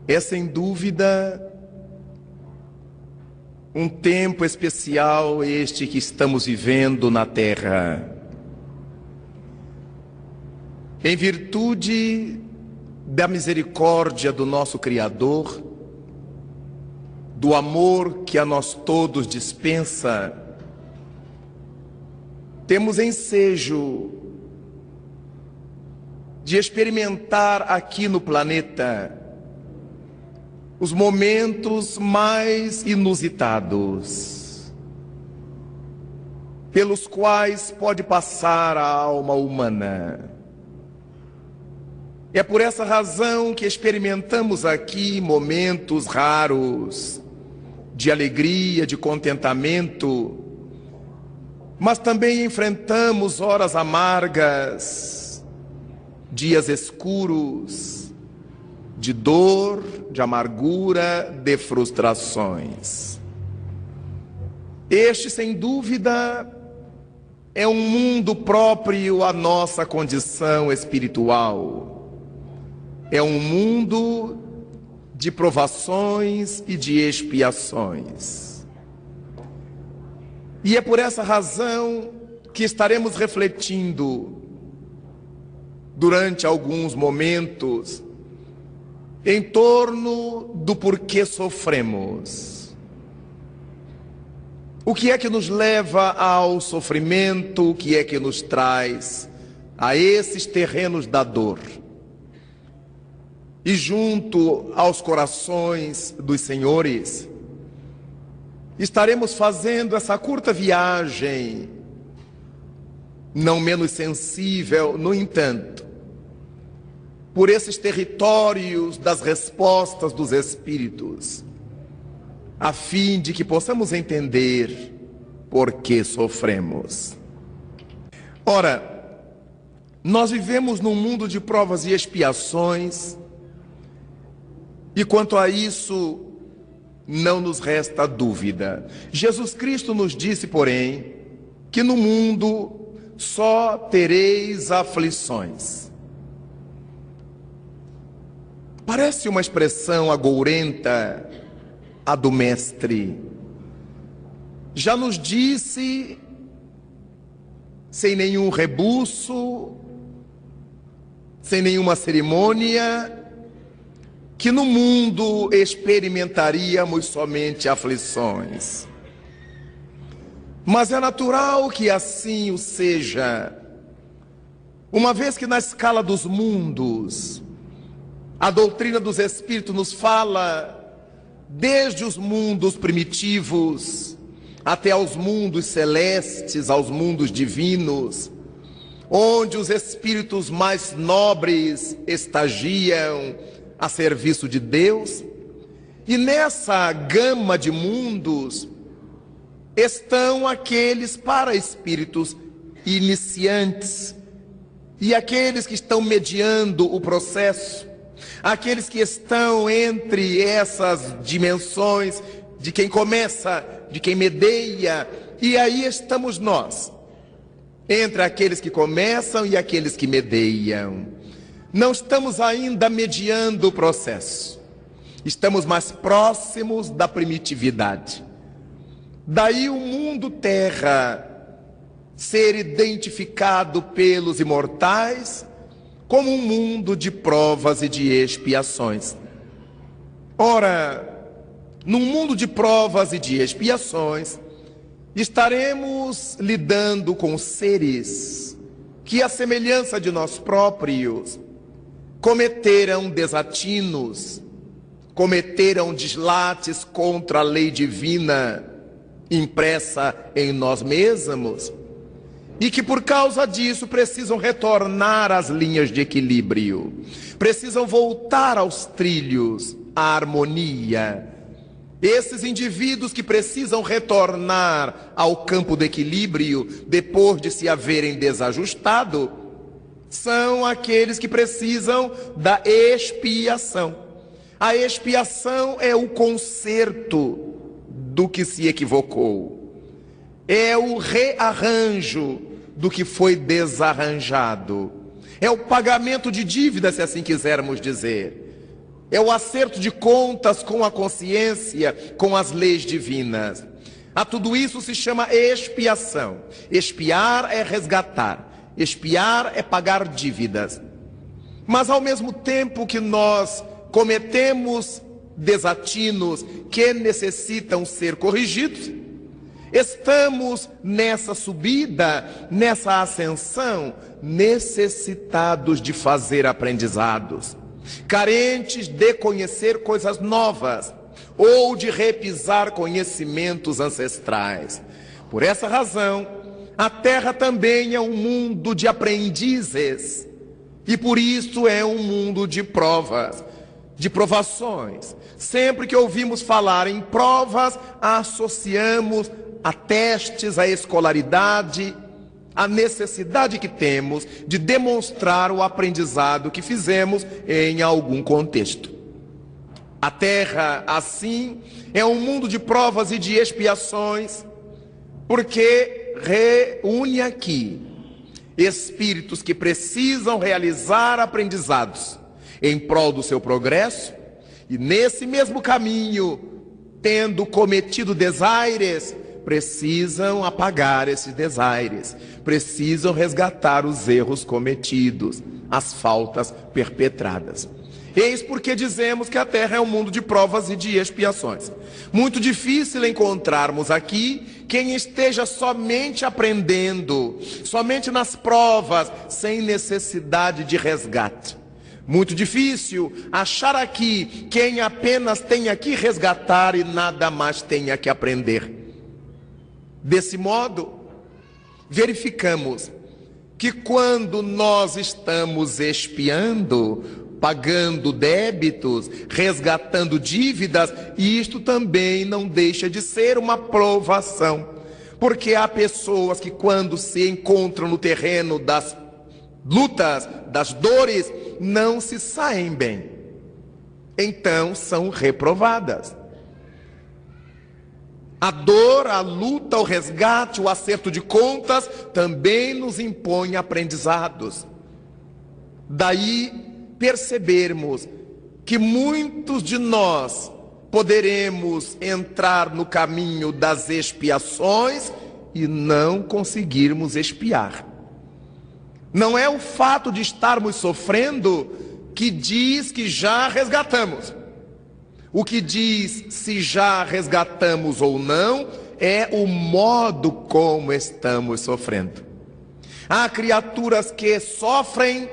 É sem dúvida um tempo especial este que estamos vivendo na Terra. Em virtude da misericórdia do nosso Criador, do amor que a nós todos dispensa, temos ensejo de experimentar aqui no planeta os momentos mais inusitados pelos quais pode passar a alma humana. É por essa razão que experimentamos aqui momentos raros de alegria, de contentamento, mas também enfrentamos horas amargas, dias escuros, de dor, de amargura, de frustrações. Este, sem dúvida, é um mundo próprio à nossa condição espiritual. É um mundo de provações e de expiações. E é por essa razão que estaremos refletindo durante alguns momentos em torno do porquê sofremos. O que é que nos leva ao sofrimento? O que é que nos traz a esses terrenos da dor? E junto aos corações dos senhores, estaremos fazendo essa curta viagem, não menos sensível, no entanto, por esses territórios das respostas dos Espíritos, a fim de que possamos entender por que sofremos. Ora, nós vivemos num mundo de provas e expiações, e quanto a isso, não nos resta dúvida. Jesus Cristo nos disse, porém, que no mundo só tereis aflições. Parece uma expressão agourenta a do Mestre. Já nos disse, sem nenhum rebuço, sem nenhuma cerimônia, que no mundo experimentaríamos somente aflições. Mas é natural que assim o seja, uma vez que na escala dos mundos, a doutrina dos Espíritos nos fala desde os mundos primitivos até aos mundos celestes, aos mundos divinos, onde os espíritos mais nobres estagiam a serviço de Deus. E nessa gama de mundos estão aqueles para espíritos iniciantes e aqueles que estão mediando o processo, aqueles que estão entre essas dimensões de quem começa, de quem medeia, e aí estamos nós, entre aqueles que começam e aqueles que medeiam. Não estamos ainda mediando o processo, estamos mais próximos da primitividade. Daí o mundo terra ser identificado pelos imortais como um mundo de provas e de expiações. Ora, num mundo de provas e de expiações, estaremos lidando com seres que, à semelhança de nós próprios, cometeram desatinos, cometeram deslates contra a lei divina impressa em nós mesmos, e que por causa disso precisam retornar às linhas de equilíbrio, precisam voltar aos trilhos, à harmonia. Esses indivíduos que precisam retornar ao campo do equilíbrio depois de se haverem desajustado, são aqueles que precisam da expiação. A expiação é o conserto do que se equivocou. É o rearranjo do que foi desarranjado. É o pagamento de dívida, se assim quisermos dizer. é o acerto de contas com a consciência, com as leis divinas. A tudo isso se chama expiação. Expiar é resgatar, expiar é pagar dívidas. Mas ao mesmo tempo que nós cometemos desatinos que necessitam ser corrigidos, estamos nessa subida, nessa ascensão, necessitados de fazer aprendizados, carentes de conhecer coisas novas ou de repisar conhecimentos ancestrais. Por essa razão, a Terra também é um mundo de aprendizes e por isso é um mundo de provas, de provações. Sempre que ouvimos falar em provas, associamos a testes, a escolaridade, a necessidade que temos de demonstrar o aprendizado que fizemos em algum contexto. A Terra, assim, é um mundo de provas e de expiações, porque reúne aqui espíritos que precisam realizar aprendizados em prol do seu progresso, e nesse mesmo caminho, tendo cometido desaires, precisam apagar esses desaires, precisam resgatar os erros cometidos, as faltas perpetradas. Eis porque dizemos que a Terra é um mundo de provas e de expiações. Muito difícil encontrarmos aqui quem esteja somente aprendendo, somente nas provas, sem necessidade de resgate. Muito difícil achar aqui quem apenas tenha que resgatar e nada mais tenha que aprender. Desse modo, verificamos que quando nós estamos expiando, pagando débitos, resgatando dívidas, isto também não deixa de ser uma provação. Porque há pessoas que quando se encontram no terreno das lutas, das dores, não se saem bem. Então são reprovadas. A dor, a luta, o resgate, o acerto de contas também nos impõe aprendizados. Daí percebermos que muitos de nós poderemos entrar no caminho das expiações e não conseguirmos expiar. Não é o fato de estarmos sofrendo que diz que já resgatamos. O que diz se já resgatamos ou não é o modo como estamos sofrendo. Há criaturas que sofrem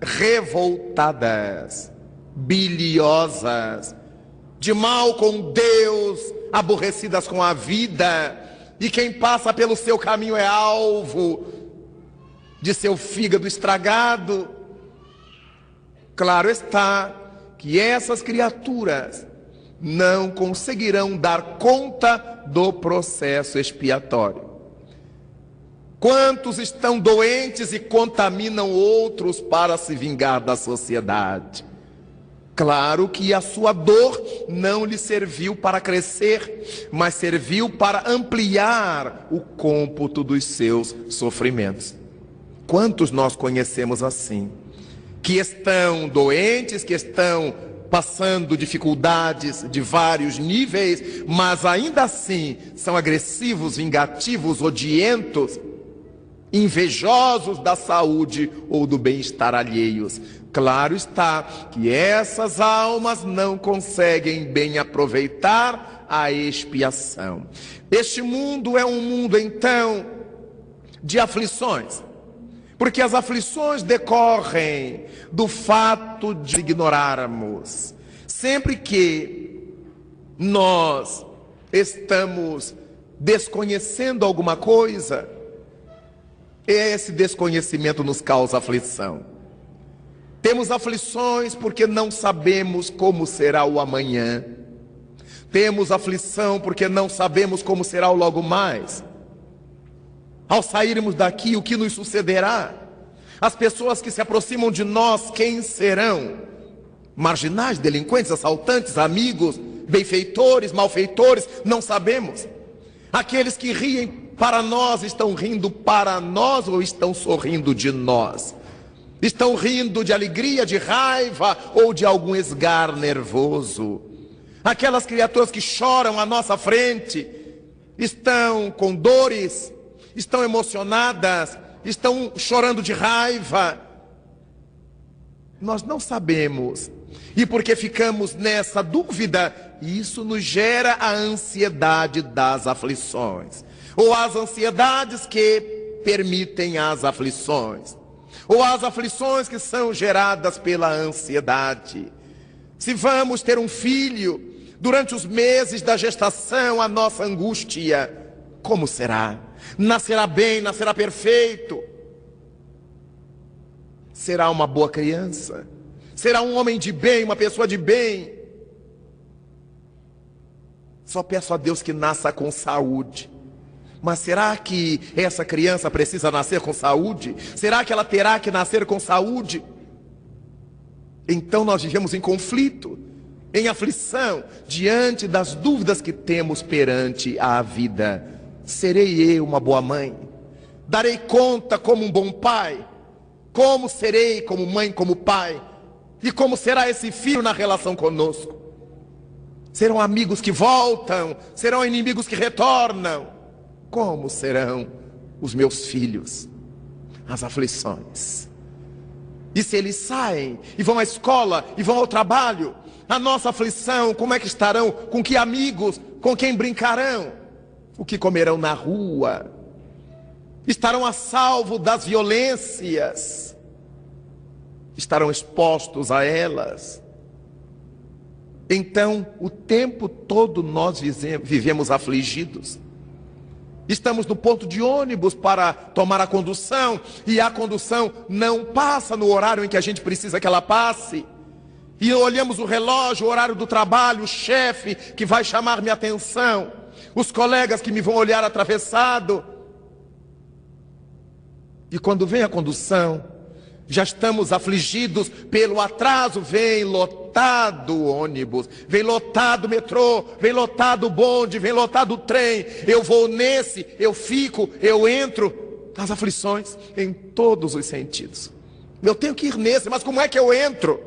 revoltadas, biliosas, de mal com Deus, aborrecidas com a vida, e quem passa pelo seu caminho é alvo de seu fígado estragado. Claro está que essas criaturas não conseguirão dar conta do processo expiatório. Quantos estão doentes e contaminam outros para se vingar da sociedade? Claro que a sua dor não lhe serviu para crescer, mas serviu para ampliar o cômputo dos seus sofrimentos. Quantos nós conhecemos assim? Que estão doentes, que estão passando dificuldades de vários níveis, mas ainda assim são agressivos, vingativos, odientos, invejosos da saúde ou do bem-estar alheios. Claro está que essas almas não conseguem bem aproveitar a expiação. Este mundo é um mundo, então, de aflições, porque as aflições decorrem do fato de ignorarmos. Sempre que nós estamos desconhecendo alguma coisa, esse desconhecimento nos causa aflição. Temos aflições porque não sabemos como será o amanhã. Temos aflição porque não sabemos como será o logo mais. Ao sairmos daqui, o que nos sucederá? As pessoas que se aproximam de nós, quem serão? Marginais, delinquentes, assaltantes, amigos, benfeitores, malfeitores, não sabemos. Aqueles que riem para nós, estão rindo para nós ou estão sorrindo de nós? Estão rindo de alegria, de raiva ou de algum esgar nervoso. Aquelas criaturas que choram à nossa frente estão com dores, estão emocionadas, estão chorando de raiva. Nós não sabemos. E porque ficamos nessa dúvida, isso nos gera a ansiedade das aflições. Ou as ansiedades que permitem as aflições. Ou as aflições que são geradas pela ansiedade. Se vamos ter um filho, durante os meses da gestação, a nossa angústia, como será? Nascerá bem, nascerá perfeito? Será uma boa criança? Será um homem de bem, uma pessoa de bem? Só peço a Deus que nasça com saúde. Mas será que essa criança precisa nascer com saúde? Será que ela terá que nascer com saúde? Então nós vivemos em conflito, em aflição, diante das dúvidas que temos perante a vida. Serei eu uma boa mãe? Darei conta como um bom pai? Como serei como mãe, como pai? E como será esse filho na relação conosco? Serão amigos que voltam? Serão inimigos que retornam? Como serão os meus filhos? As aflições. E se eles saem e vão à escola e vão ao trabalho, a nossa aflição, como é que estarão? Com que amigos? Com quem brincarão? O que comerão na rua? Estarão a salvo das violências? Estarão expostos a elas? Então, o tempo todo nós vivemos afligidos. Estamos no ponto de ônibus para tomar a condução e a condução não passa no horário em que a gente precisa que ela passe. E olhamos o relógio, o horário do trabalho, o chefe que vai chamar minha atenção, os colegas que me vão olhar atravessado. E quando vem a condução, já estamos afligidos pelo atraso. Vem lotado o ônibus, vem lotado o metrô, vem lotado o bonde, vem lotado o trem. Eu vou nesse, eu fico, eu entro. As aflições em todos os sentidos. Eu tenho que ir nesse, mas como é que eu entro?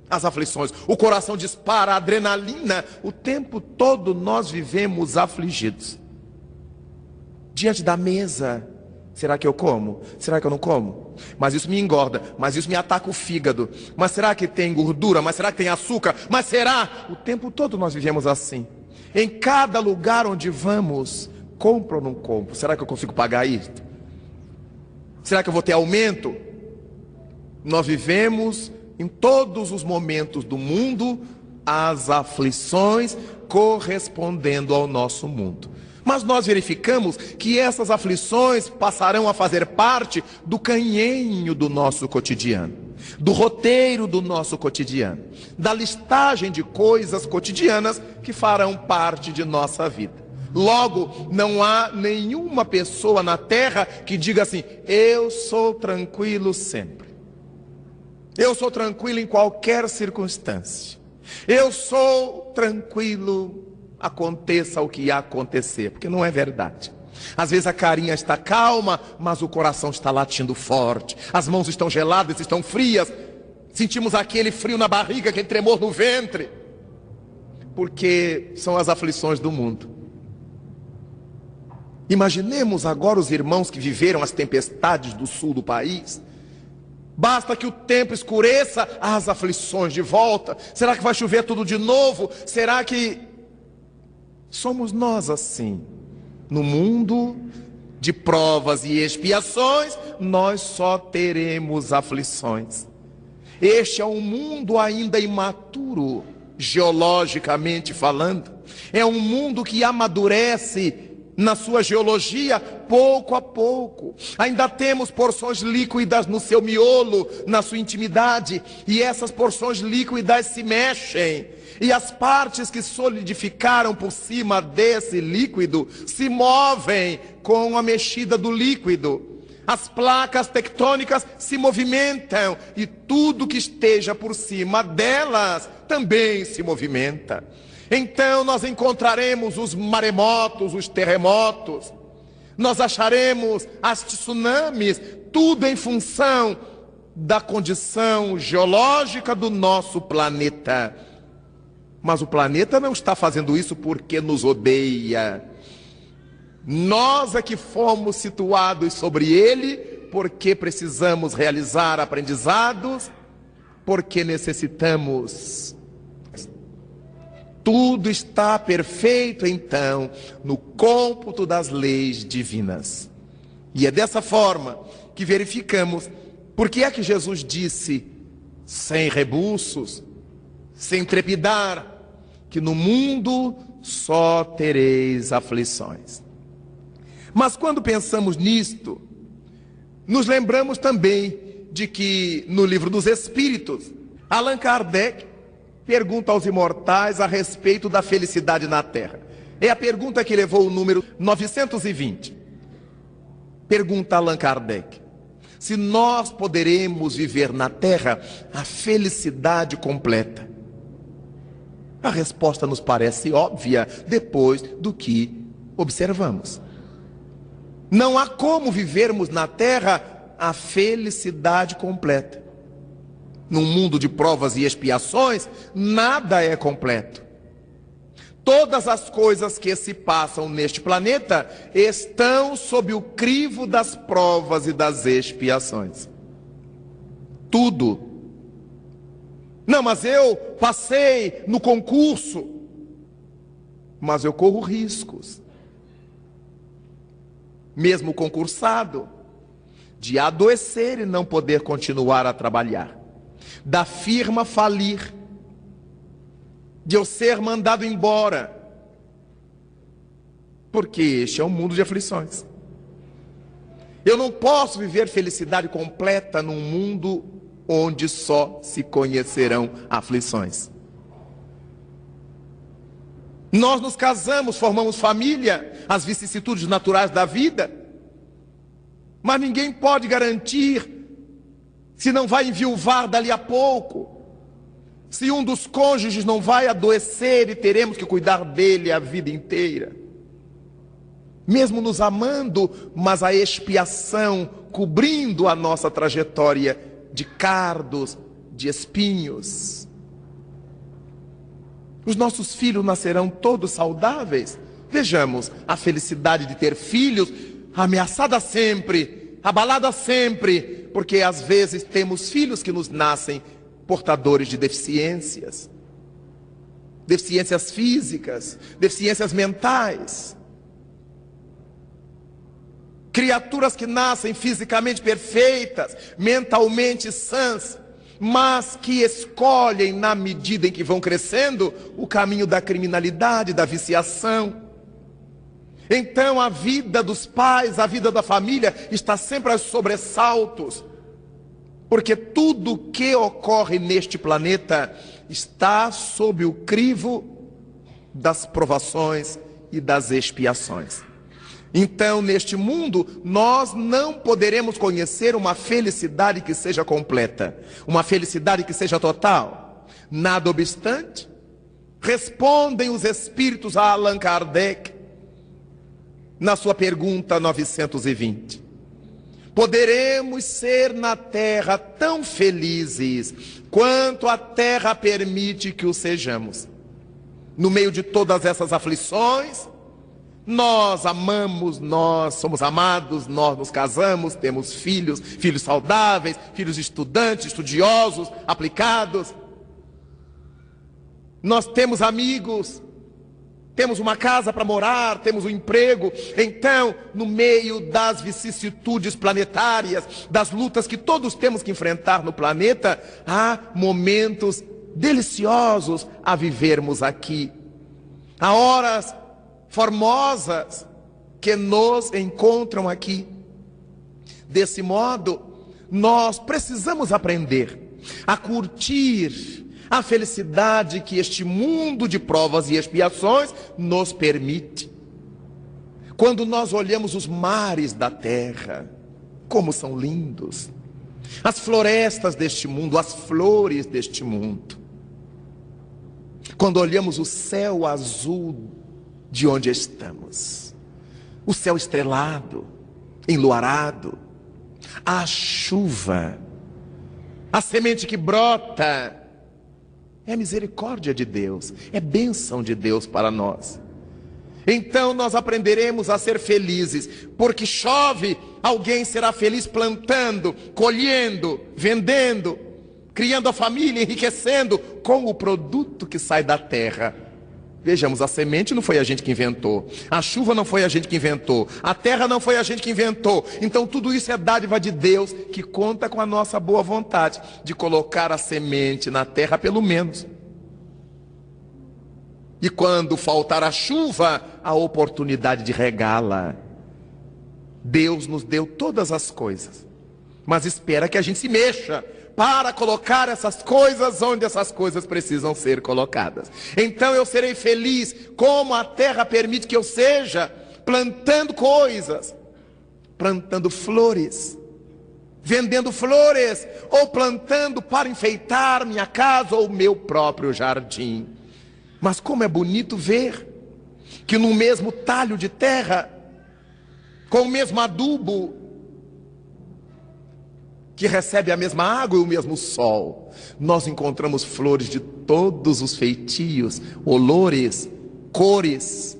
As aflições, o coração dispara, a adrenalina. O tempo todo nós vivemos afligidos. Diante da mesa, será que eu como? Será que eu não como? Mas isso me engorda, mas isso me ataca o fígado. Mas será que tem gordura? Mas será que tem açúcar? Mas será? O tempo todo nós vivemos assim. Em cada lugar onde vamos, compro ou não compro? Será que eu consigo pagar isso? Será que eu vou ter aumento? Nós vivemos em todos os momentos do mundo as aflições correspondendo ao nosso mundo. Mas nós verificamos que essas aflições passarão a fazer parte do canhenho do nosso cotidiano, do roteiro do nosso cotidiano, da listagem de coisas cotidianas que farão parte de nossa vida. Logo, não há nenhuma pessoa na terra que diga assim: eu sou tranquilo sempre. Eu sou tranquilo em qualquer circunstância. Eu sou tranquilo, aconteça o que acontecer, porque não é verdade. Às vezes a carinha está calma, mas o coração está latindo forte. As mãos estão geladas, estão frias. Sentimos aquele frio na barriga, aquele tremor no ventre. Porque são as aflições do mundo. Imaginemos agora os irmãos que viveram as tempestades do sul do país. Basta que o tempo escureça, as aflições de volta. Será que vai chover tudo de novo? Será que somos nós assim? No mundo de provas e expiações, nós só teremos aflições. Este é um mundo ainda imaturo, geologicamente falando. É um mundo que amadurece na sua geologia pouco a pouco. Ainda temos porções líquidas no seu miolo, na sua intimidade, e essas porções líquidas se mexem, e as partes que solidificaram por cima desse líquido se movem com a mexida do líquido. As placas tectônicas se movimentam e tudo que esteja por cima delas também se movimenta. Então nós encontraremos os maremotos, os terremotos, nós acharemos as tsunamis, tudo em função da condição geológica do nosso planeta. Mas o planeta não está fazendo isso porque nos odeia. Nós é que fomos situados sobre ele porque precisamos realizar aprendizados, porque necessitamos. Tudo está perfeito, então, no cômputo das leis divinas. E é dessa forma que verificamos por que é que Jesus disse, sem rebuços, sem trepidar, que no mundo só tereis aflições. Mas quando pensamos nisto, nos lembramos também de que no Livro dos Espíritos, Allan Kardec pergunta aos imortais a respeito da felicidade na Terra. É a pergunta que levou o número 920. Pergunta Allan Kardec: se nós poderemos viver na Terra a felicidade completa? A resposta nos parece óbvia depois do que observamos. Não há como vivermos na Terra a felicidade completa. Num mundo de provas e expiações, nada é completo. Todas as coisas que se passam neste planeta estão sob o crivo das provas e das expiações. Tudo. Não, mas eu passei no concurso, mas eu corro riscos. Mesmo concursado, de adoecer e não poder continuar a trabalhar, da firma falir, de eu ser mandado embora, porque este é um mundo de aflições. Eu não posso viver felicidade completa num mundo onde só se conhecerão aflições. Nós nos casamos, formamos família, as vicissitudes naturais da vida, mas ninguém pode garantir se não vai enviuvar dali a pouco, se um dos cônjuges não vai adoecer e teremos que cuidar dele a vida inteira. Mesmo nos amando, mas a expiação cobrindo a nossa trajetória de cardos, de espinhos. Os nossos filhos nascerão todos saudáveis? Vejamos, a felicidade de ter filhos ameaçada sempre, abalada sempre, porque às vezes temos filhos que nos nascem portadores de deficiências, deficiências físicas, deficiências mentais. Criaturas que nascem fisicamente perfeitas, mentalmente sãs, mas que escolhem, na medida em que vão crescendo, o caminho da criminalidade, da viciação. Então a vida dos pais, a vida da família está sempre aos sobressaltos, porque tudo que ocorre neste planeta está sob o crivo das provações e das expiações. Então, neste mundo, nós não poderemos conhecer uma felicidade que seja completa, uma felicidade que seja total. Nada obstante, respondem os espíritos a Allan Kardec na sua pergunta 920. Poderemos ser na Terra tão felizes quanto a Terra permite que o sejamos. No meio de todas essas aflições, nós amamos, nós somos amados, nós nos casamos, temos filhos, filhos saudáveis, filhos estudantes, estudiosos, aplicados. Nós temos amigos, temos uma casa para morar, temos um emprego. Então, no meio das vicissitudes planetárias, das lutas que todos temos que enfrentar no planeta, há momentos deliciosos a vivermos aqui. Há horas formosas que nos encontram aqui. Desse modo, nós precisamos aprender a curtir a felicidade que este mundo de provas e expiações nos permite. Quando nós olhamos os mares da terra, como são lindos, as florestas deste mundo, as flores deste mundo. Quando olhamos o céu azul de onde estamos, o céu estrelado, enluarado, a chuva, A semente que brota é misericórdia de Deus, é bênção de Deus para nós. Então nós aprenderemos a ser felizes, porque chove, alguém será feliz plantando, colhendo, vendendo, criando a família, enriquecendo com o produto que sai da terra. Vejamos, a semente não foi a gente que inventou, a chuva não foi a gente que inventou, a terra não foi a gente que inventou. Então tudo isso é dádiva de Deus, que conta com a nossa boa vontade de colocar a semente na terra pelo menos. E quando faltar a chuva, a oportunidade de regá-la. Deus nos deu todas as coisas, mas espera que a gente se mexa para colocar essas coisas onde essas coisas precisam ser colocadas. Então eu serei feliz como a terra permite que eu seja, plantando coisas, plantando flores, vendendo flores, ou plantando para enfeitar minha casa ou meu próprio jardim. Mas como é bonito ver que no mesmo talho de terra, com o mesmo adubo, que recebe a mesma água e o mesmo sol, nós encontramos flores de todos os feitios, olores, cores.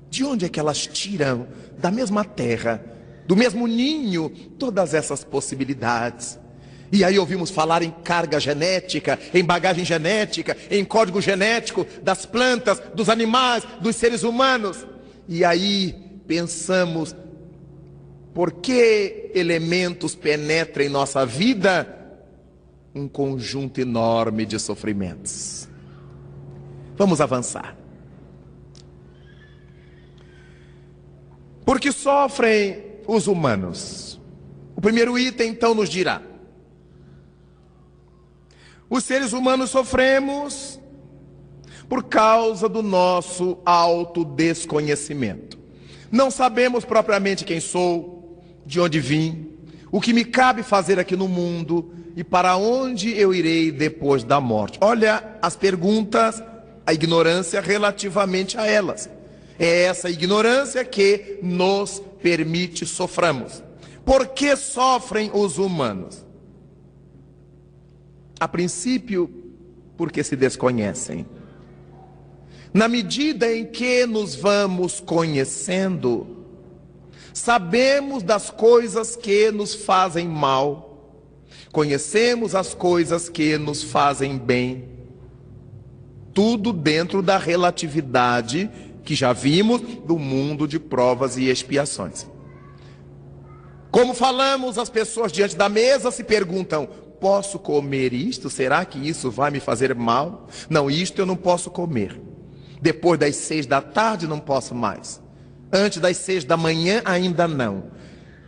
De onde é que elas tiram? Da mesma terra, do mesmo ninho, todas essas possibilidades. E aí ouvimos falar em carga genética, em bagagem genética, em código genético das plantas, dos animais, dos seres humanos. E aí pensamos, por que elementos penetram em nossa vida? Um conjunto enorme de sofrimentos. Vamos avançar. Por que sofrem os humanos? O primeiro item então nos dirá: os seres humanos sofremos por causa do nosso autodesconhecimento. Não sabemos propriamente quem sou, de onde vim, o que me cabe fazer aqui no mundo e para onde eu irei depois da morte. Olha as perguntas, a ignorância relativamente a elas. É essa ignorância que nos permite soframos. Por que sofrem os humanos? A princípio, porque se desconhecem. Na medida em que nos vamos conhecendo, sabemos das coisas que nos fazem mal, conhecemos as coisas que nos fazem bem, tudo dentro da relatividade que já vimos do mundo de provas e expiações. Como falamos, as pessoas diante da mesa se perguntam: posso comer isto? Será que isso vai me fazer mal? Não, isto eu não posso comer. Depois das 6 da tarde não posso mais. Antes das 6 da manhã ainda não.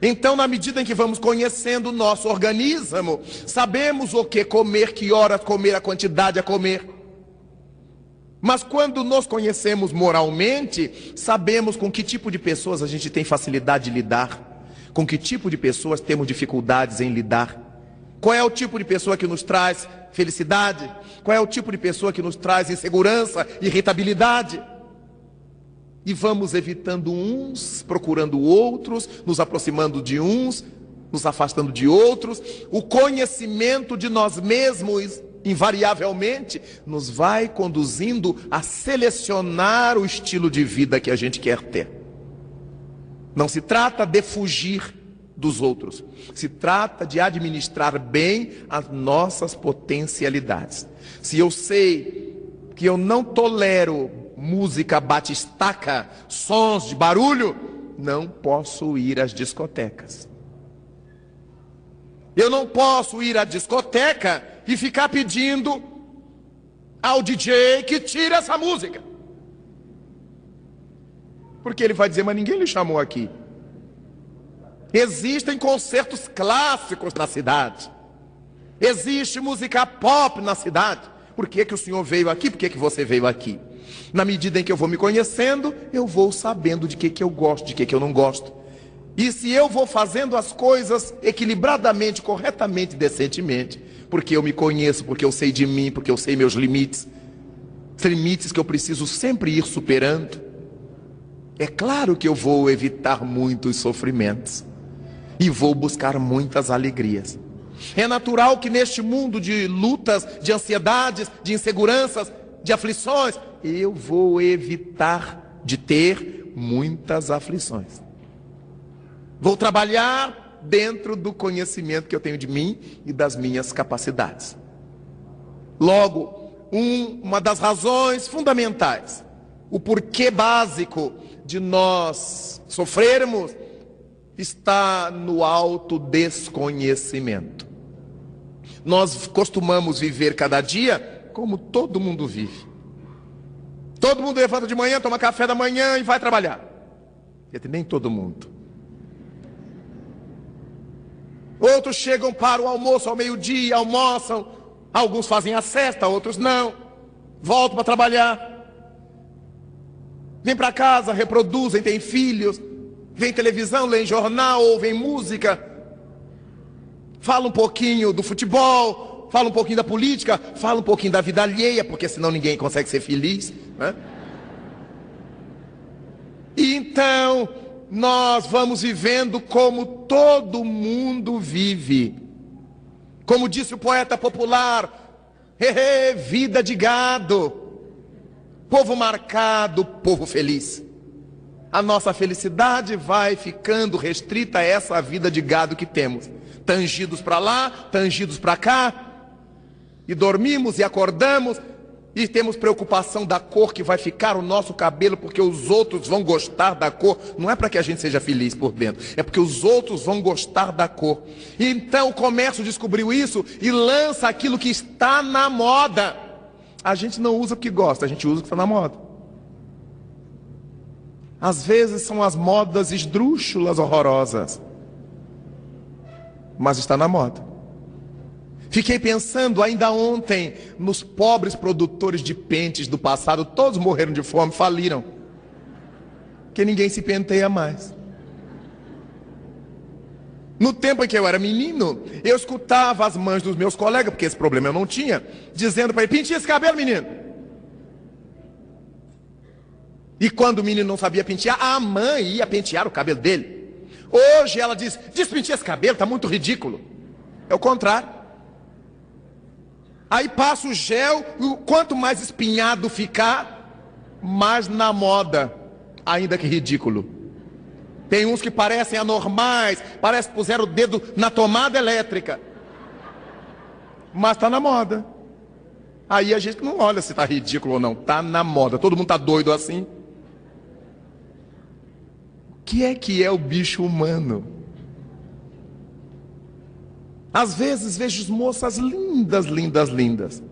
Então, na medida em que vamos conhecendo o nosso organismo, sabemos o que comer, que horas comer, a quantidade a comer. Mas quando nos conhecemos moralmente, sabemos com que tipo de pessoas a gente tem facilidade de lidar, com que tipo de pessoas temos dificuldades em lidar. Qual é o tipo de pessoa que nos traz felicidade? Qual é o tipo de pessoa que nos traz insegurança, irritabilidade? E vamos evitando uns, procurando outros, nos aproximando de uns, nos afastando de outros. O conhecimento de nós mesmos, invariavelmente, nos vai conduzindo a selecionar o estilo de vida que a gente quer ter. Não se trata de fugir dos outros, se trata de administrar bem as nossas potencialidades. Se eu sei que eu não tolero música batistaca, sons de barulho, não posso ir às discotecas. Eu não posso ir à discoteca e ficar pedindo ao DJ que tire essa música, porque ele vai dizer: mas ninguém lhe chamou aqui. Existem concertos clássicos na cidade, existe música pop na cidade. Por que que o senhor veio aqui? Por que que você veio aqui? Na medida em que eu vou me conhecendo, eu vou sabendo de que eu gosto, de que eu não gosto. E se eu vou fazendo as coisas equilibradamente, corretamente, decentemente, porque eu me conheço, porque eu sei de mim, porque eu sei meus limites que eu preciso sempre ir superando, é claro que eu vou evitar muitos sofrimentos e vou buscar muitas alegrias. É natural que neste mundo de lutas, de ansiedades, de inseguranças, de aflições, eu vou evitar de ter muitas aflições. Vou trabalhar dentro do conhecimento que eu tenho de mim e das minhas capacidades. Logo, uma das razões fundamentais, o porquê básico de nós sofrermos, está no autodesconhecimento. Nós costumamos viver cada dia como todo mundo vive. Todo mundo levanta de manhã, toma café da manhã e vai trabalhar. Nem todo mundo. Outros chegam para o almoço ao meio-dia, almoçam. Alguns fazem a cesta, outros não. Voltam para trabalhar. Vêm para casa, reproduzem, têm filhos. Vêm televisão, leem jornal, ouvem música. Fala um pouquinho do futebol, fala um pouquinho da política, fala um pouquinho da vida alheia, porque senão ninguém consegue ser feliz, né? E então, nós vamos vivendo como todo mundo vive. Como disse o poeta popular, vida de gado, povo marcado, povo feliz. A nossa felicidade vai ficando restrita a essa vida de gado que temos. Tangidos para lá, tangidos para cá, e dormimos e acordamos, e temos preocupação da cor que vai ficar o nosso cabelo, porque os outros vão gostar da cor. Não é para que a gente seja feliz por dentro, é porque os outros vão gostar da cor. E então o comércio descobriu isso e lança aquilo que está na moda. A gente não usa porque gosta, a gente usa o que está na moda. Às vezes são as modas esdrúxulas, horrorosas, mas está na moda. Fiquei pensando ainda ontem nos pobres produtores de pentes do passado. Todos morreram de fome, faliram, porque ninguém se penteia mais. No tempo em que eu era menino, eu escutava as mães dos meus colegas, porque esse problema eu não tinha, dizendo para ele: penteia esse cabelo, menino. E quando o menino não sabia pentear, a mãe ia pentear o cabelo dele. Hoje ela diz: despenteia esse cabelo, está muito ridículo. É o contrário. Aí passa o gel, quanto mais espinhado ficar, mais na moda, ainda que ridículo. Tem uns que parecem anormais, parece que puseram o dedo na tomada elétrica, mas está na moda. Aí a gente não olha se está ridículo ou não, está na moda. Todo mundo está doido assim. O que é o bicho humano? Às vezes vejo moças lindas, lindas, lindas,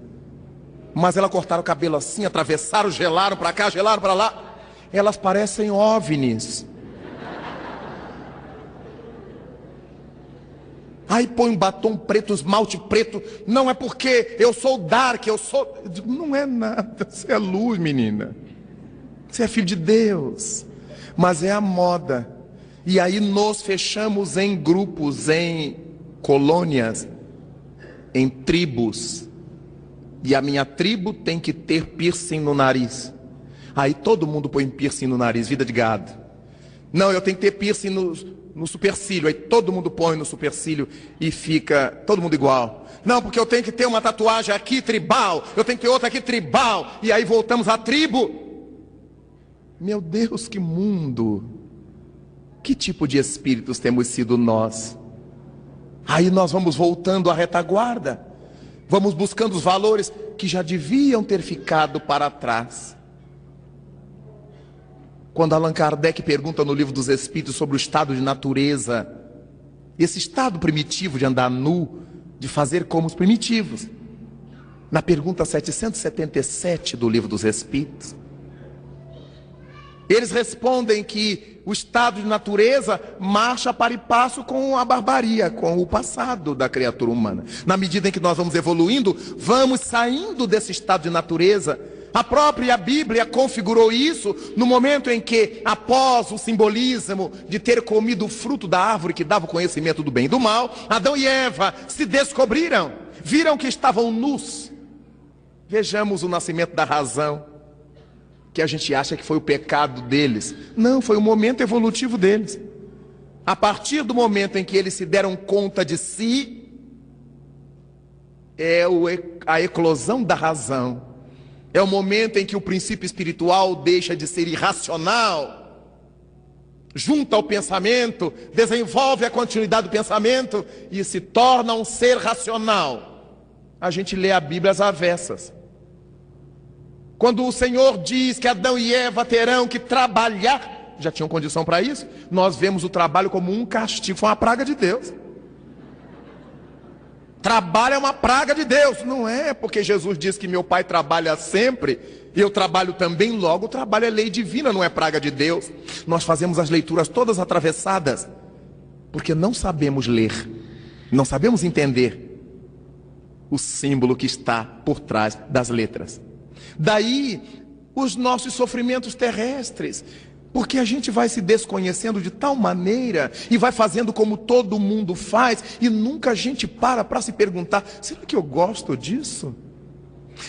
mas elas cortaram o cabelo assim, atravessaram, gelaram para cá, gelaram para lá. Elas parecem OVNIs. Aí põe um batom preto, um esmalte preto. Não é porque eu sou dark, eu sou... Não é nada, você é luz, menina. Você é filho de Deus. Mas é a moda. E aí nos fechamos em grupos, em colônias, em tribos. E a minha tribo tem que ter piercing no nariz. Aí todo mundo põe piercing no nariz, vida de gado. Não, eu tenho que ter piercing no supercílio. Aí todo mundo põe no supercílio e fica todo mundo igual. Não, porque eu tenho que ter uma tatuagem aqui tribal, eu tenho que ter outra aqui tribal. E aí voltamos à tribo. Meu Deus, que mundo! Que tipo de espíritos temos sido nós? Aí nós vamos voltando à retaguarda, vamos buscando os valores que já deviam ter ficado para trás. Quando Allan Kardec pergunta no Livro dos Espíritos sobre o estado de natureza, esse estado primitivo de andar nu, de fazer como os primitivos, na pergunta 777 do Livro dos Espíritos, eles respondem que o estado de natureza marcha para e passo com a barbaria, com o passado da criatura humana. Na medida em que nós vamos evoluindo, vamos saindo desse estado de natureza. A própria Bíblia configurou isso no momento em que, após o simbolismo de ter comido o fruto da árvore que dava o conhecimento do bem e do mal, Adão e Eva se descobriram, viram que estavam nus. Vejamos o nascimento da razão, que a gente acha que foi o pecado deles. Não, foi o momento evolutivo deles. A partir do momento em que eles se deram conta de si, é a eclosão da razão. É o momento em que o princípio espiritual deixa de ser irracional, junta ao pensamento, desenvolve a continuidade do pensamento e se torna um ser racional. A gente lê a Bíblia às avessas. Quando o Senhor diz que Adão e Eva terão que trabalhar, já tinham condição para isso, nós vemos o trabalho como um castigo, foi uma praga de Deus. Trabalho é uma praga de Deus. Não é porque Jesus diz que meu Pai trabalha sempre, eu trabalho também, logo o trabalho é lei divina, não é praga de Deus. Nós fazemos as leituras todas atravessadas, porque não sabemos ler, não sabemos entender o símbolo que está por trás das letras. Daí os nossos sofrimentos terrestres, porque a gente vai se desconhecendo de tal maneira e vai fazendo como todo mundo faz e nunca a gente para se perguntar: será que eu gosto disso?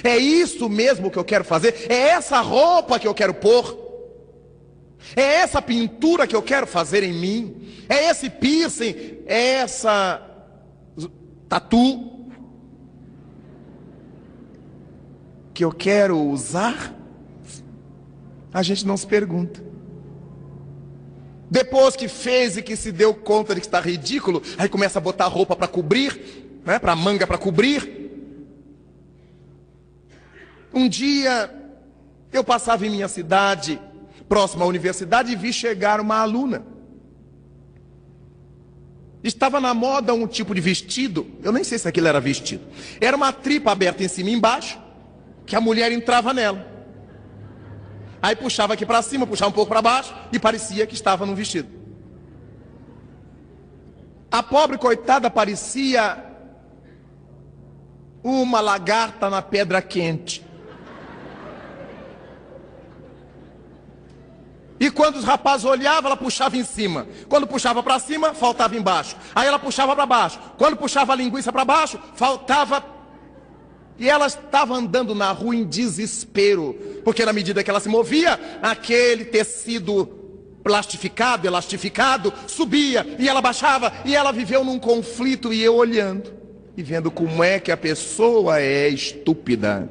É isso mesmo que eu quero fazer? É essa roupa que eu quero pôr? É essa pintura que eu quero fazer em mim? É esse piercing? É essa tatu que eu quero usar? A gente não se pergunta. Depois que fez e que se deu conta de que está ridículo, aí começa a botar roupa para cobrir, né, para manga para cobrir. Um dia eu passava em minha cidade, próxima à universidade, e vi chegar uma aluna. Estava na moda um tipo de vestido, eu nem sei se aquilo era vestido. Era uma tripa aberta em cima e embaixo, que a mulher entrava nela. Aí puxava aqui para cima, puxava um pouco para baixo e parecia que estava num vestido. A pobre coitada parecia uma lagarta na pedra quente. E quando os rapazes olhavam, ela puxava em cima. Quando puxava para cima, faltava embaixo. Aí ela puxava para baixo. Quando puxava a linguiça para baixo, faltava. E ela estava andando na rua em desespero, porque na medida que ela se movia, aquele tecido plastificado, elastificado, subia, e ela baixava, e ela viveu num conflito, e eu olhando, e vendo como é que a pessoa é estúpida.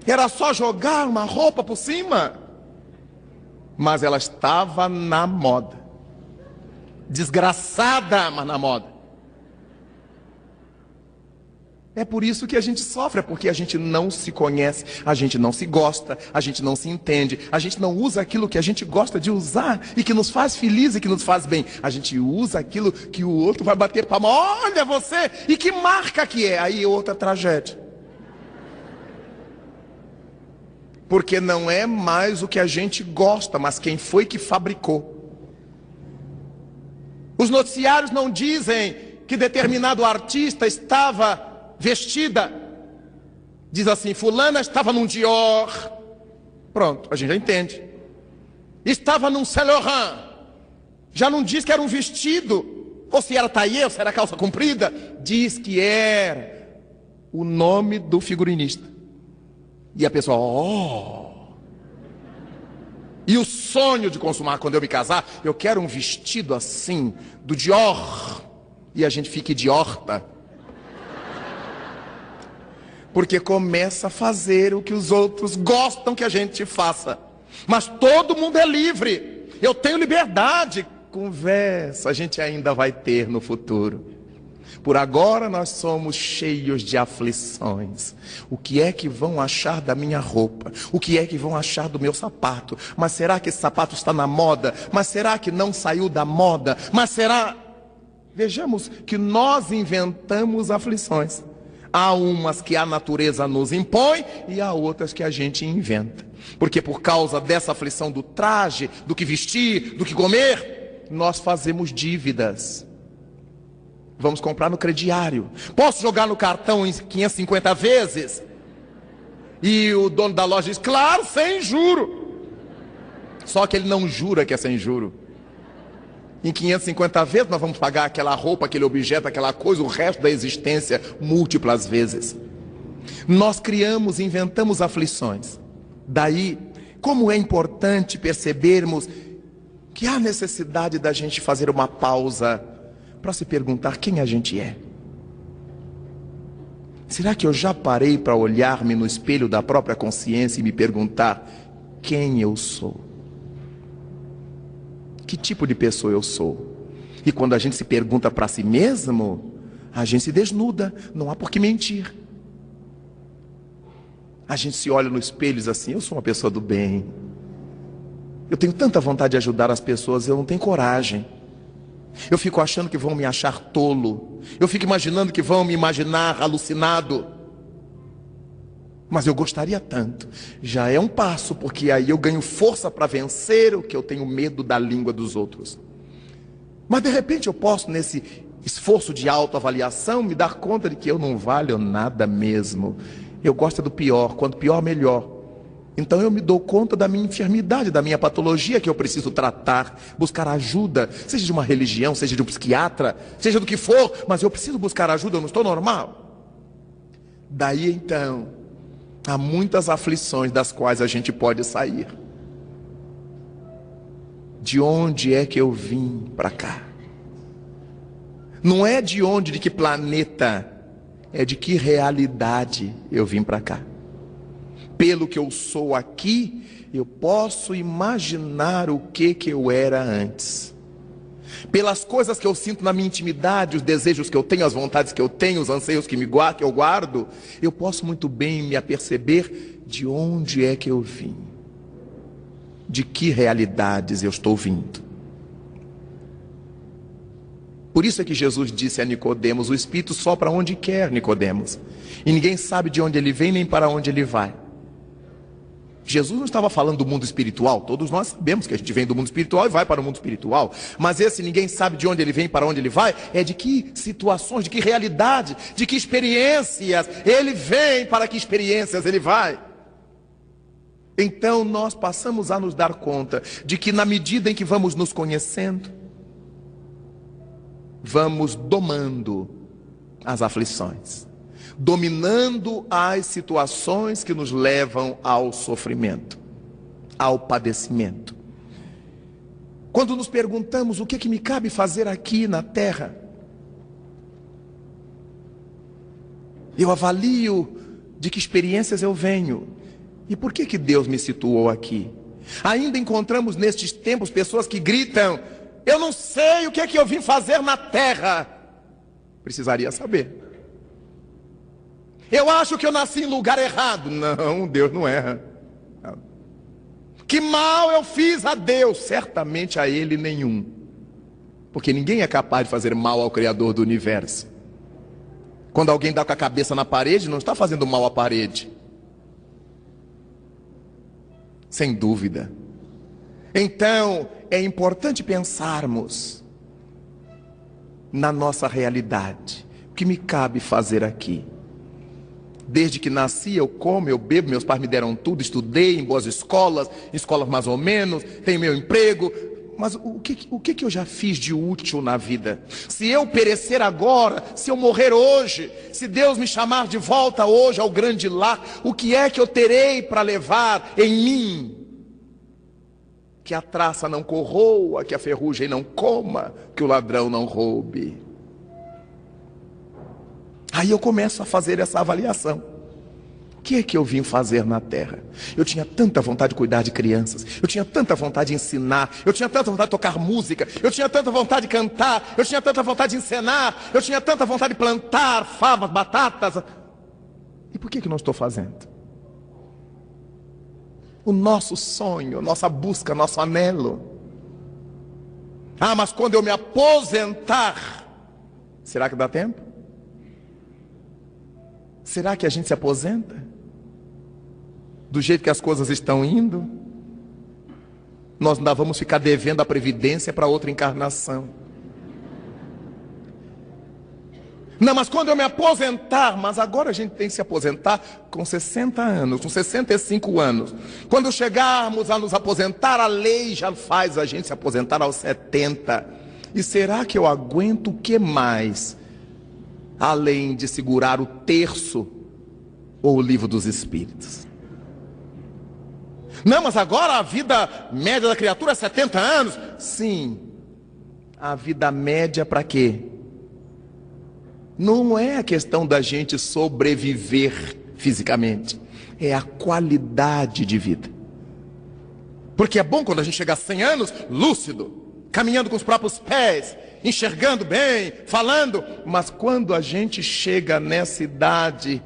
Era só jogar uma roupa por cima, mas ela estava na moda, desgraçada, mas na moda. É por isso que a gente sofre, é porque a gente não se conhece, a gente não se gosta, a gente não se entende, a gente não usa aquilo que a gente gosta de usar e que nos faz feliz e que nos faz bem. A gente usa aquilo que o outro vai bater palma. Olha você, e que marca que é. Aí outra tragédia. Porque não é mais o que a gente gosta, mas quem foi que fabricou. Os noticiários não dizem que determinado artista estava vestida, diz assim: fulana estava num Dior. Pronto, a gente já entende. Estava num Saint Laurent. Já não diz que era um vestido, ou se era taillé, ou se era calça comprida. Diz que era o nome do figurinista. E a pessoa, oh. E o sonho de consumar, quando eu me casar, eu quero um vestido assim, do Dior. E a gente fica idiota, porque começa a fazer o que os outros gostam que a gente faça. Mas todo mundo é livre. Eu tenho liberdade. Conversa, a gente ainda vai ter no futuro. Por agora nós somos cheios de aflições. O que é que vão achar da minha roupa? O que é que vão achar do meu sapato? Mas será que esse sapato está na moda? Mas será que não saiu da moda? Mas será... Vejamos que nós inventamos aflições. Há umas que a natureza nos impõe e há outras que a gente inventa. Porque por causa dessa aflição do traje, do que vestir, do que comer, nós fazemos dívidas. Vamos comprar no crediário. Posso jogar no cartão em 550 vezes? E o dono da loja diz, claro, sem juro. Só que ele não jura que é sem juro. Em 550 vezes nós vamos pagar aquela roupa, aquele objeto, aquela coisa, o resto da existência, múltiplas vezes. Nós criamos, inventamos aflições. Daí, como é importante percebermos que há necessidade da gente fazer uma pausa para se perguntar quem a gente é. Será que eu já parei para olhar-me no espelho da própria consciência e me perguntar quem eu sou? Que tipo de pessoa eu sou? E quando a gente se pergunta para si mesmo, a gente se desnuda, não há por que mentir. A gente se olha no espelho e diz assim: eu sou uma pessoa do bem. Eu tenho tanta vontade de ajudar as pessoas, eu não tenho coragem. Eu fico achando que vão me achar tolo. Eu fico imaginando que vão me imaginar alucinado. Mas eu gostaria tanto. Já é um passo, porque aí eu ganho força para vencer o que eu tenho medo da língua dos outros. Mas de repente eu posso, nesse esforço de autoavaliação, me dar conta de que eu não valho nada mesmo. Eu gosto do pior, quanto pior, melhor. Então eu me dou conta da minha enfermidade, da minha patologia que eu preciso tratar, buscar ajuda, seja de uma religião, seja de um psiquiatra, seja do que for, mas eu preciso buscar ajuda, eu não estou normal. Daí então, há muitas aflições das quais a gente pode sair. De onde é que eu vim para cá? Não é de onde, de que planeta, é de que realidade eu vim para cá. Pelo que eu sou aqui, eu posso imaginar o que eu era antes. Pelas coisas que eu sinto na minha intimidade, os desejos que eu tenho, as vontades que eu tenho, os anseios que eu guardo, eu posso muito bem me aperceber de onde é que eu vim. De que realidades eu estou vindo. Por isso é que Jesus disse a Nicodemos: o Espírito sopra onde quer, Nicodemos, e ninguém sabe de onde ele vem nem para onde ele vai. Jesus não estava falando do mundo espiritual. Todos nós sabemos que a gente vem do mundo espiritual e vai para o mundo espiritual. Mas esse ninguém sabe de onde ele vem e para onde ele vai, é de que situações, de que realidade, de que experiências ele vem, para que experiências ele vai. Então nós passamos a nos dar conta de que na medida em que vamos nos conhecendo, vamos domando as aflições, dominando as situações que nos levam ao sofrimento, ao padecimento. Quando nos perguntamos o que me cabe fazer aqui na terra, eu avalio de que experiências eu venho e por que Deus me situou aqui. Ainda encontramos nestes tempos pessoas que gritam: eu não sei o que eu vim fazer na terra. Precisaria saber. Eu acho que eu nasci em lugar errado. Não, Deus não erra. Que mal eu fiz a Deus? Certamente a Ele nenhum. Porque ninguém é capaz de fazer mal ao Criador do universo. Quando alguém dá com a cabeça na parede, não está fazendo mal à parede. Sem dúvida. Então, é importante pensarmos na nossa realidade. O que me cabe fazer aqui? Desde que nasci, eu como, eu bebo, meus pais me deram tudo, estudei em boas escolas mais ou menos, tenho meu emprego. Mas o que eu já fiz de útil na vida? Se eu perecer agora, se eu morrer hoje, se Deus me chamar de volta hoje ao grande lar, o que é que eu terei para levar em mim? Que a traça não corroa, que a ferrugem não coma, que o ladrão não roube. Aí eu começo a fazer essa avaliação. O que é que eu vim fazer na terra? Eu tinha tanta vontade de cuidar de crianças, eu tinha tanta vontade de ensinar, eu tinha tanta vontade de tocar música, eu tinha tanta vontade de cantar, eu tinha tanta vontade de encenar, eu tinha tanta vontade de plantar favas, batatas. E por que não estou fazendo? O nosso sonho, nossa busca, nosso anelo. Ah, mas quando eu me aposentar, será que dá tempo? Será que a gente se aposenta? Do jeito que as coisas estão indo? Nós ainda vamos ficar devendo a previdência para outra encarnação. Não, mas quando eu me aposentar, mas agora a gente tem que se aposentar com 60 anos, com 65 anos. Quando chegarmos a nos aposentar, a lei já faz a gente se aposentar aos 70. E será que eu aguento o que mais? Além de segurar o terço ou o livro dos Espíritos. Não, mas agora a vida média da criatura é 70 anos. Sim, a vida média para quê? não é a questão da gente sobreviver fisicamente, é a qualidade de vida. Porque é bom quando a gente chega a 100 anos, lúcido, caminhando com os próprios pés, enxergando bem, falando. Mas quando a gente chega nessa idade,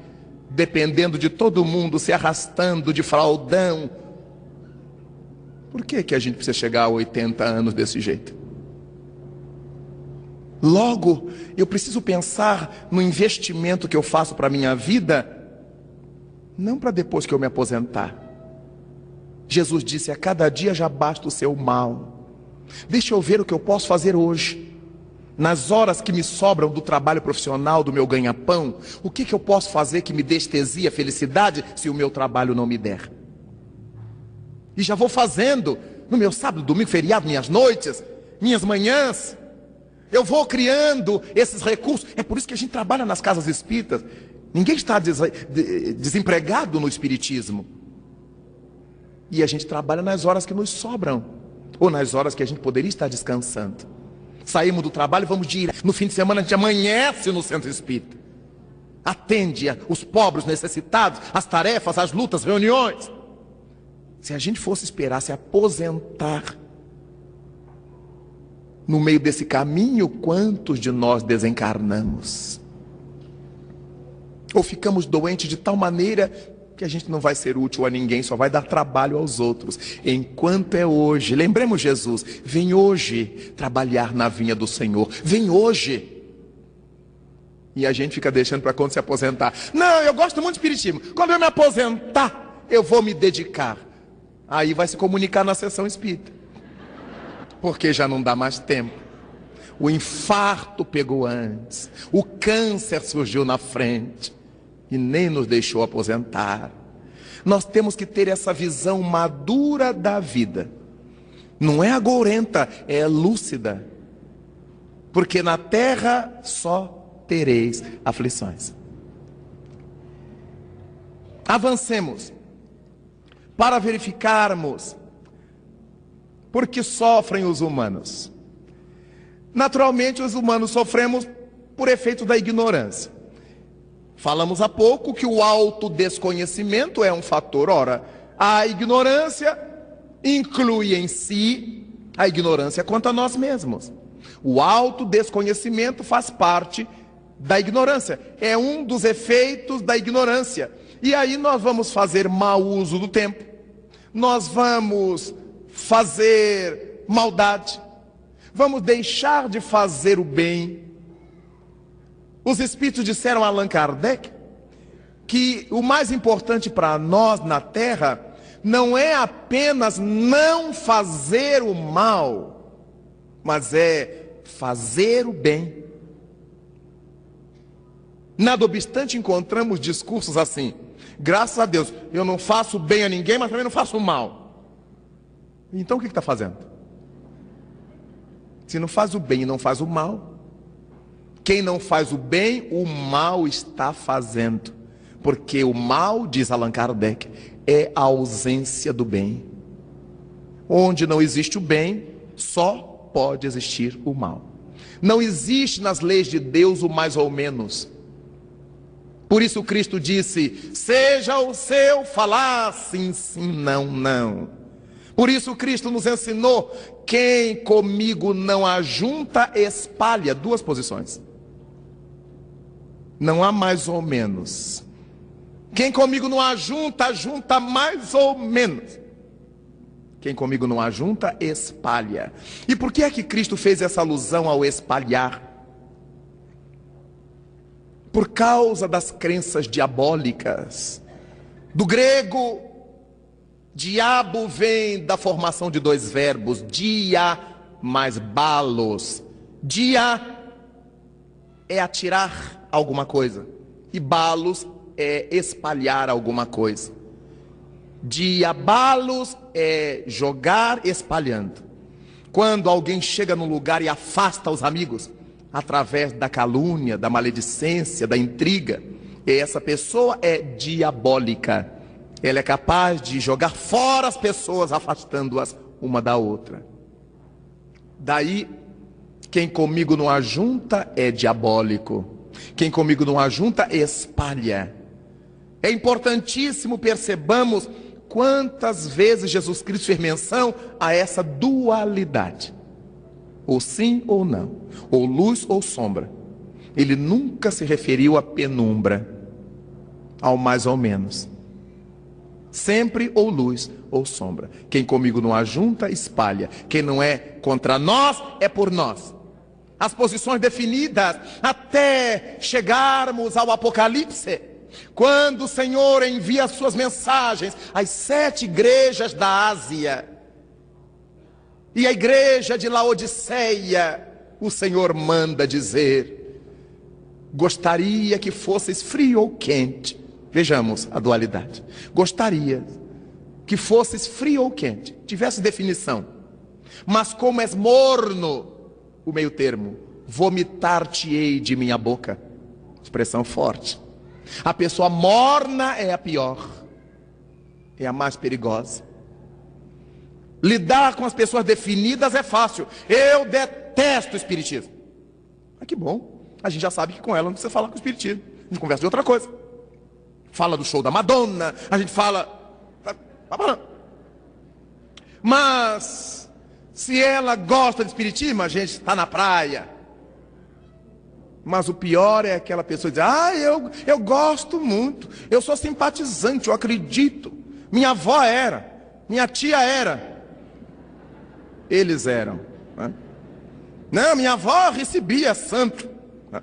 dependendo de todo mundo, se arrastando de fraldão, por que a gente precisa chegar a 80 anos desse jeito? Logo, eu preciso pensar no investimento que eu faço para a minha vida, não para depois que eu me aposentar. Jesus disse: a cada dia já basta o seu mal. Deixa eu ver o que eu posso fazer hoje. Nas horas que me sobram do trabalho profissional, do meu ganha-pão, o que eu posso fazer que me dê estesia, felicidade, se o meu trabalho não me der? E já vou fazendo, no meu sábado, domingo, feriado, minhas noites, minhas manhãs. Eu vou criando esses recursos. É por isso que a gente trabalha nas casas espíritas. Ninguém está desempregado no espiritismo. E a gente trabalha nas horas que nos sobram, ou nas horas que a gente poderia estar descansando. Saímos do trabalho e vamos direto. No fim de semana a gente amanhece no centro espírita. Atende os pobres necessitados, as tarefas, as lutas, reuniões. Se a gente fosse esperar se aposentar no meio desse caminho, quantos de nós desencarnamos? Ou ficamos doentes de tal maneira que a gente não vai ser útil a ninguém, só vai dar trabalho aos outros. Enquanto é hoje, lembremos Jesus, vem hoje trabalhar na vinha do Senhor, vem hoje. E a gente fica deixando para quando se aposentar. Não, eu gosto muito de espiritismo, quando eu me aposentar, eu vou me dedicar. Aí vai se comunicar na sessão espírita, porque já não dá mais tempo. O infarto pegou antes, o câncer surgiu na frente e nem nos deixou aposentar. Nós temos que ter essa visão madura da vida. Não é agourenta, é lúcida. Porque na terra só tereis aflições. Avancemos para verificarmos por que sofrem os humanos. Naturalmente, os humanos sofremos por efeito da ignorância. Falamos há pouco que o autodesconhecimento é um fator. Ora, a ignorância inclui em si a ignorância quanto a nós mesmos. O autodesconhecimento faz parte da ignorância. É um dos efeitos da ignorância. E aí nós vamos fazer mau uso do tempo. Nós vamos fazer maldade. Vamos deixar de fazer o bem. Os espíritos disseram a Allan Kardec que o mais importante para nós na Terra não é apenas não fazer o mal, mas é fazer o bem. Nada obstante, encontramos discursos assim: graças a Deus, eu não faço bem a ninguém, mas também não faço mal. Então o que está fazendo? Se não faz o bem e não faz o mal, quem não faz o bem, o mal está fazendo. Porque o mal, diz Allan Kardec, é a ausência do bem. Onde não existe o bem, só pode existir o mal. Não existe nas leis de Deus o mais ou menos. Por isso Cristo disse: seja o seu falar sim, sim, não, não. Por isso Cristo nos ensinou: quem comigo não ajunta, espalha. Duas posições. Não há mais ou menos. Quem comigo não ajunta, ajunta mais ou menos. Quem comigo não ajunta, espalha. E por que é que Cristo fez essa alusão ao espalhar? Por causa das crenças diabólicas. Do grego, diabo vem da formação de dois verbos, dia mais balos. Dia é atirar alguma coisa e balos é espalhar alguma coisa. Diabalos é jogar espalhando. Quando alguém chega num lugar e afasta os amigos através da calúnia, da maledicência, da intriga, essa pessoa é diabólica. Ela é capaz de jogar fora as pessoas, afastando-as uma da outra. Daí, quem comigo não ajunta é diabólico. Quem comigo não ajunta, espalha. É importantíssimo percebamos quantas vezes Jesus Cristo fez menção a essa dualidade. Ou sim ou não, ou luz ou sombra. Ele nunca se referiu à penumbra, ao mais ou menos. Sempre ou luz ou sombra. Quem comigo não ajunta, espalha. Quem não é contra nós, é por nós. As posições definidas até chegarmos ao Apocalipse, quando o Senhor envia as suas mensagens às 7 igrejas da Ásia. E a igreja de Laodiceia, o Senhor manda dizer: gostaria que fosses frio ou quente. Vejamos a dualidade. Gostaria que fosses frio ou quente, tivesse definição. Mas como és morno, o meio termo, vomitar-te-ei de minha boca. Expressão forte. A pessoa morna é a pior, é a mais perigosa. Lidar com as pessoas definidas é fácil. Eu detesto o espiritismo. Ah, que bom, a gente já sabe que com ela não precisa falar com o espiritismo. A gente conversa de outra coisa. Fala do show da Madonna, a gente fala... Mas se ela gosta de espiritismo, a gente está na praia. Mas o pior é aquela pessoa dizer: ah, eu gosto muito, eu sou simpatizante, eu acredito. Minha avó era, minha tia era, eles eram, né? Não, minha avó recebia santo, né?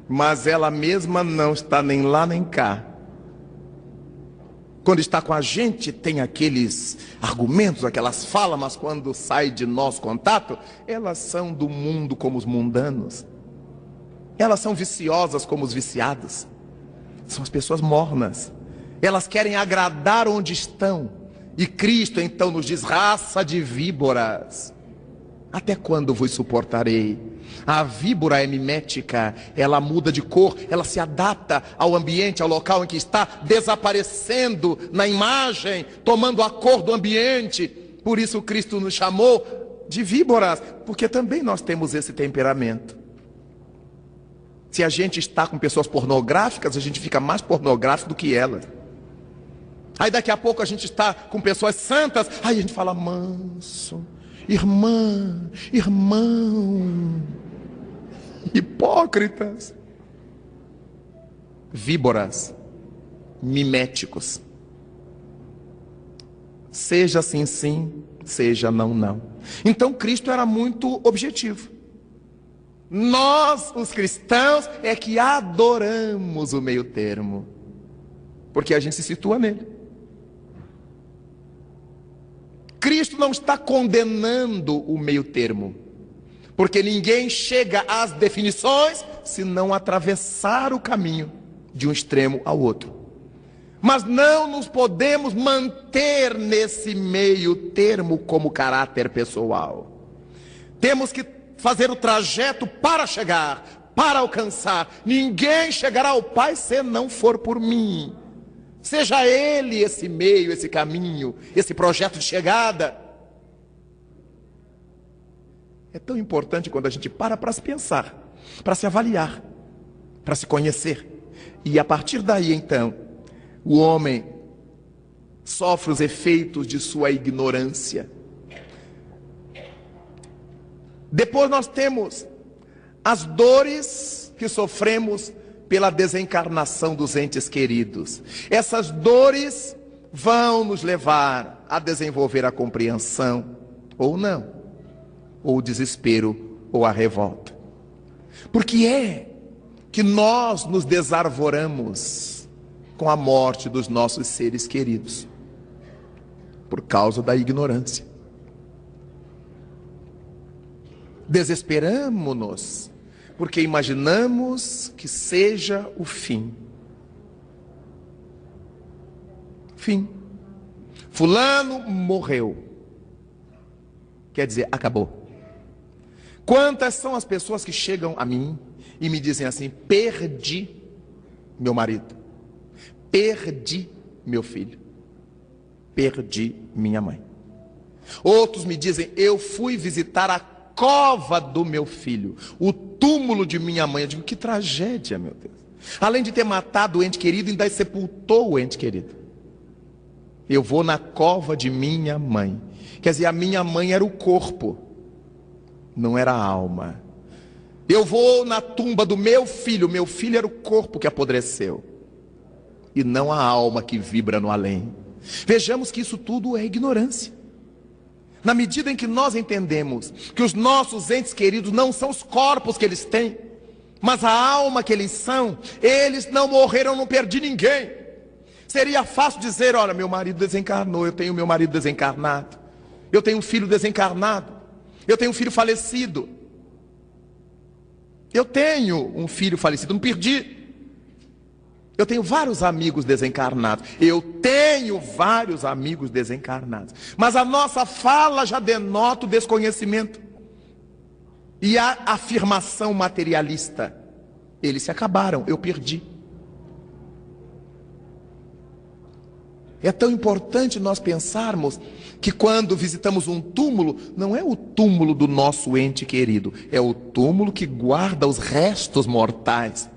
Mas ela mesma não está nem lá nem cá. Quando está com a gente tem aqueles argumentos, aquelas falas, mas quando sai de nosso contato, elas são do mundo como os mundanos. Elas são viciosas como os viciados. São as pessoas mornas. Elas querem agradar onde estão. E Cristo então nos diz: raça de víboras, até quando vos suportarei? A víbora é mimética, ela muda de cor, ela se adapta ao ambiente, ao local em que está, desaparecendo na imagem, tomando a cor do ambiente. Por isso Cristo nos chamou de víboras, porque também nós temos esse temperamento. Se a gente está com pessoas pornográficas, a gente fica mais pornográfico do que elas. Aí daqui a pouco a gente está com pessoas santas, aí a gente fala: manso, irmã, irmão. Hipócritas, víboras, miméticos. Seja sim, sim, seja não, não. Então Cristo era muito objetivo. Nós, os cristãos, é que adoramos o meio termo, porque a gente se situa nele. Cristo não está condenando o meio termo, porque ninguém chega às definições se não atravessar o caminho de um extremo ao outro. Mas não nos podemos manter nesse meio termo como caráter pessoal. Temos que fazer o trajeto para chegar, para alcançar. Ninguém chegará ao Pai se não for por mim. Seja Ele esse meio, esse caminho, esse projeto de chegada. É tão importante quando a gente para se pensar, para se avaliar, para se conhecer. E a partir daí, então, o homem sofre os efeitos de sua ignorância. Depois nós temos as dores que sofremos pela desencarnação dos entes queridos. Essas dores vão nos levar a desenvolver a compreensão, ou não, ou o desespero, ou a revolta. Por que é que nós nos desarvoramos com a morte dos nossos seres queridos? Por causa da ignorância. Desesperamo-nos porque imaginamos que seja o fim. Fim. Fulano morreu. Quer dizer, acabou. Quantas são as pessoas que chegam a mim e me dizem assim: perdi meu marido, perdi meu filho, perdi minha mãe. Outros me dizem: eu fui visitar a cova do meu filho, o túmulo de minha mãe. Eu digo, que tragédia, meu Deus. Além de ter matado o ente querido, ainda sepultou o ente querido. Eu vou na cova de minha mãe. Quer dizer, a minha mãe era o corpo, não era a alma. Eu vou na tumba do meu filho era o corpo que apodreceu, e não a alma que vibra no além. Vejamos que isso tudo é ignorância. Na medida em que nós entendemos que os nossos entes queridos não são os corpos que eles têm, mas a alma que eles são, eles não morreram, não perdi ninguém. Seria fácil dizer, olha, meu marido desencarnou, eu tenho meu marido desencarnado, eu tenho um filho desencarnado, eu tenho um filho falecido, eu tenho um filho falecido, não perdi. Eu tenho vários amigos desencarnados. Eu tenho vários amigos desencarnados. Mas a nossa fala já denota o desconhecimento e a afirmação materialista. Eles se acabaram, eu perdi. É tão importante nós pensarmos que quando visitamos um túmulo, não é o túmulo do nosso ente querido, é o túmulo que guarda os restos mortais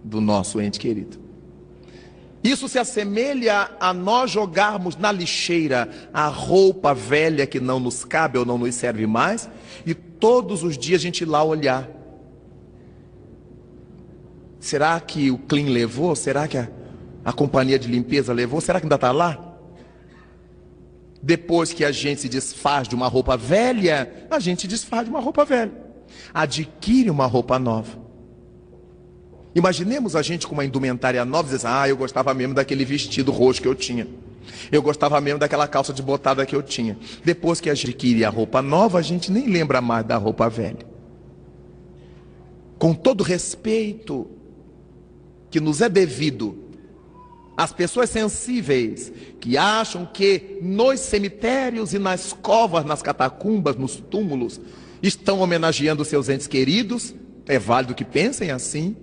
do nosso ente querido. Isso se assemelha a nós jogarmos na lixeira a roupa velha que não nos cabe ou não nos serve mais, e todos os dias a gente ir lá olhar. Será que o Clean levou? Será que a companhia de limpeza levou? Será que ainda está lá? Depois que a gente se desfaz de uma roupa velha, a gente desfaz de uma roupa velha, adquire uma roupa nova. Imaginemos a gente com uma indumentária nova e dizer, eu gostava mesmo daquele vestido roxo que eu tinha, eu gostava mesmo daquela calça de botada que eu tinha. Depois que a gente adquire a roupa nova, a gente nem lembra mais da roupa velha. Com todo respeito que nos é devido às pessoas sensíveis que acham que nos cemitérios e nas covas, nas catacumbas, nos túmulos, estão homenageando seus entes queridos, é válido que pensem assim.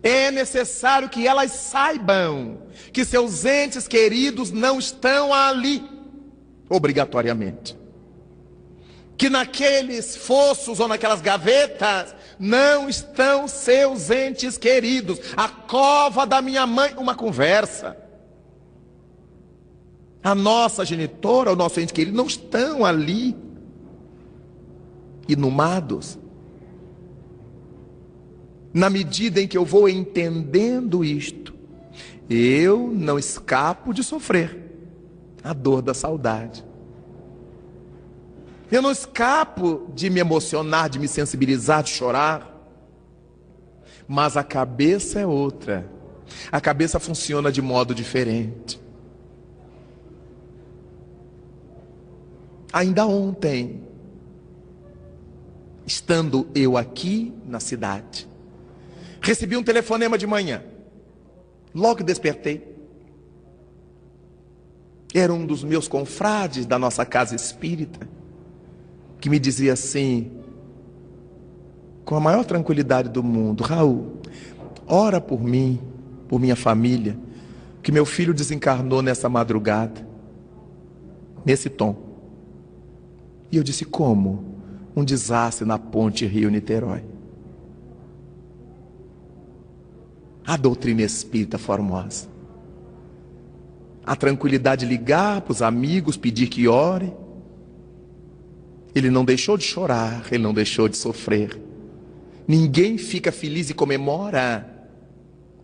É necessário que elas saibam que seus entes queridos não estão ali, obrigatoriamente. Que naqueles fossos ou naquelas gavetas não estão seus entes queridos. A cova da minha mãe, uma conversa. A nossa genitora, o nosso ente querido não estão ali, inumados. Na medida em que eu vou entendendo isto, eu não escapo de sofrer a dor da saudade. Eu não escapo de me emocionar, de me sensibilizar, de chorar. Mas a cabeça é outra. A cabeça funciona de modo diferente. Ainda ontem, estando eu aqui na cidade, recebi um telefonema de manhã. Logo que despertei, era um dos meus confrades da nossa casa espírita, que me dizia assim, com a maior tranquilidade do mundo, Raul, ora por mim, por minha família, que meu filho desencarnou nessa madrugada, nesse tom. E eu disse, como? Um desastre na ponte Rio-Niterói. A doutrina espírita formosa. A tranquilidade de ligar para os amigos, pedir que ore. Ele não deixou de chorar, ele não deixou de sofrer. Ninguém fica feliz e comemora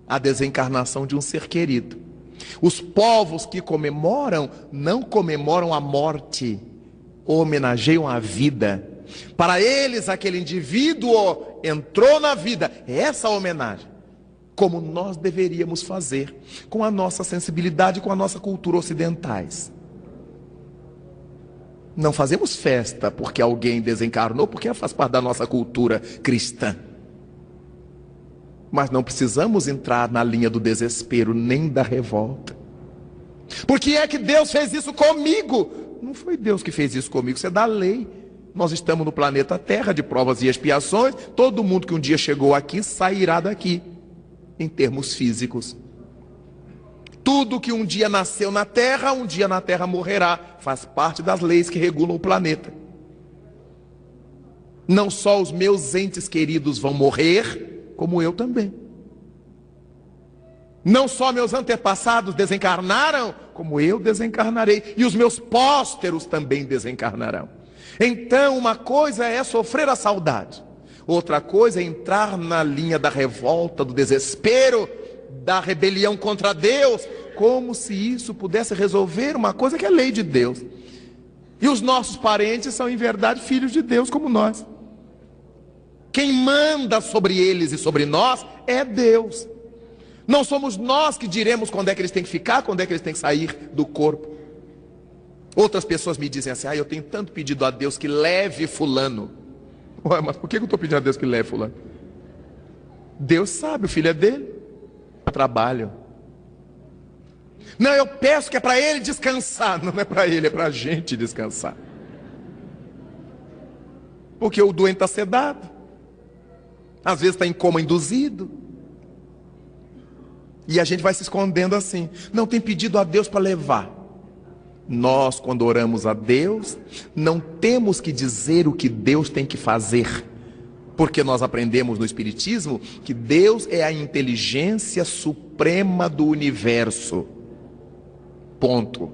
a desencarnação de um ser querido. Os povos que comemoram, não comemoram a morte, homenageiam a vida. Para eles, aquele indivíduo entrou na vida. É essa a homenagem. Como nós deveríamos fazer com a nossa sensibilidade, com a nossa cultura ocidentais. Não fazemos festa porque alguém desencarnou, porque faz parte da nossa cultura cristã. Mas não precisamos entrar na linha do desespero, nem da revolta. Por que é que Deus fez isso comigo? Não foi Deus que fez isso comigo, isso é da lei. Nós estamos no planeta Terra de provas e expiações. Todo mundo que um dia chegou aqui sairá daqui, em termos físicos. Tudo que um dia nasceu na Terra, um dia na Terra morrerá. Faz parte das leis que regulam o planeta. Não só os meus entes queridos vão morrer, como eu também. Não só meus antepassados desencarnaram, como eu desencarnarei. E os meus pósteros também desencarnarão. Então, uma coisa é sofrer a saudade. Outra coisa é entrar na linha da revolta, do desespero, da rebelião contra Deus, como se isso pudesse resolver uma coisa que é lei de Deus. E os nossos parentes são, em verdade, filhos de Deus como nós. Quem manda sobre eles e sobre nós é Deus. Não somos nós que diremos quando é que eles têm que ficar, quando é que eles têm que sair do corpo. Outras pessoas me dizem assim: eu tenho tanto pedido a Deus que leve fulano. Ué, mas por que eu estou pedindo a Deus que leve fulano? Deus sabe, o filho é dele. Trabalho. Não, eu peço que é para ele descansar. Não é para ele, é para a gente descansar. Porque o doente está sedado. Às vezes está em coma induzido. E a gente vai se escondendo assim. Não, tem pedido a Deus para levar. Nós, quando oramos a Deus, não temos que dizer o que Deus tem que fazer. Porque nós aprendemos no Espiritismo que Deus é a inteligência suprema do universo. Ponto.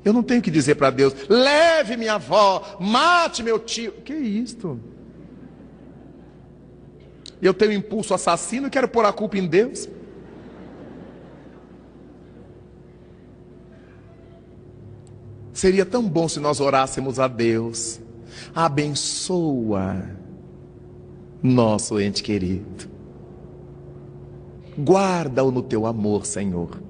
Eu não tenho que dizer para Deus: leve minha avó, mate meu tio. Que isto? Eu tenho impulso assassino e quero pôr a culpa em Deus? Seria tão bom se nós orássemos a Deus: abençoa nosso ente querido, guarda-o no teu amor, Senhor,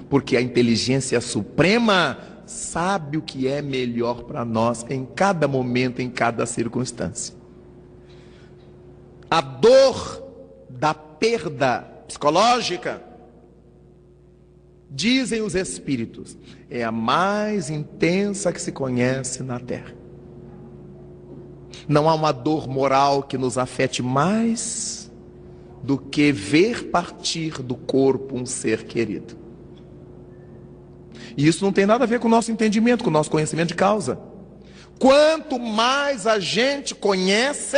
porque a inteligência suprema sabe o que é melhor para nós em cada momento, em cada circunstância. A dor da perda psicológica, dizem os espíritos, é a mais intensa que se conhece na Terra. Não há uma dor moral que nos afete mais do que ver partir do corpo um ser querido. E isso não tem nada a ver com o nosso entendimento, com o nosso conhecimento de causa. Quanto mais a gente conhece,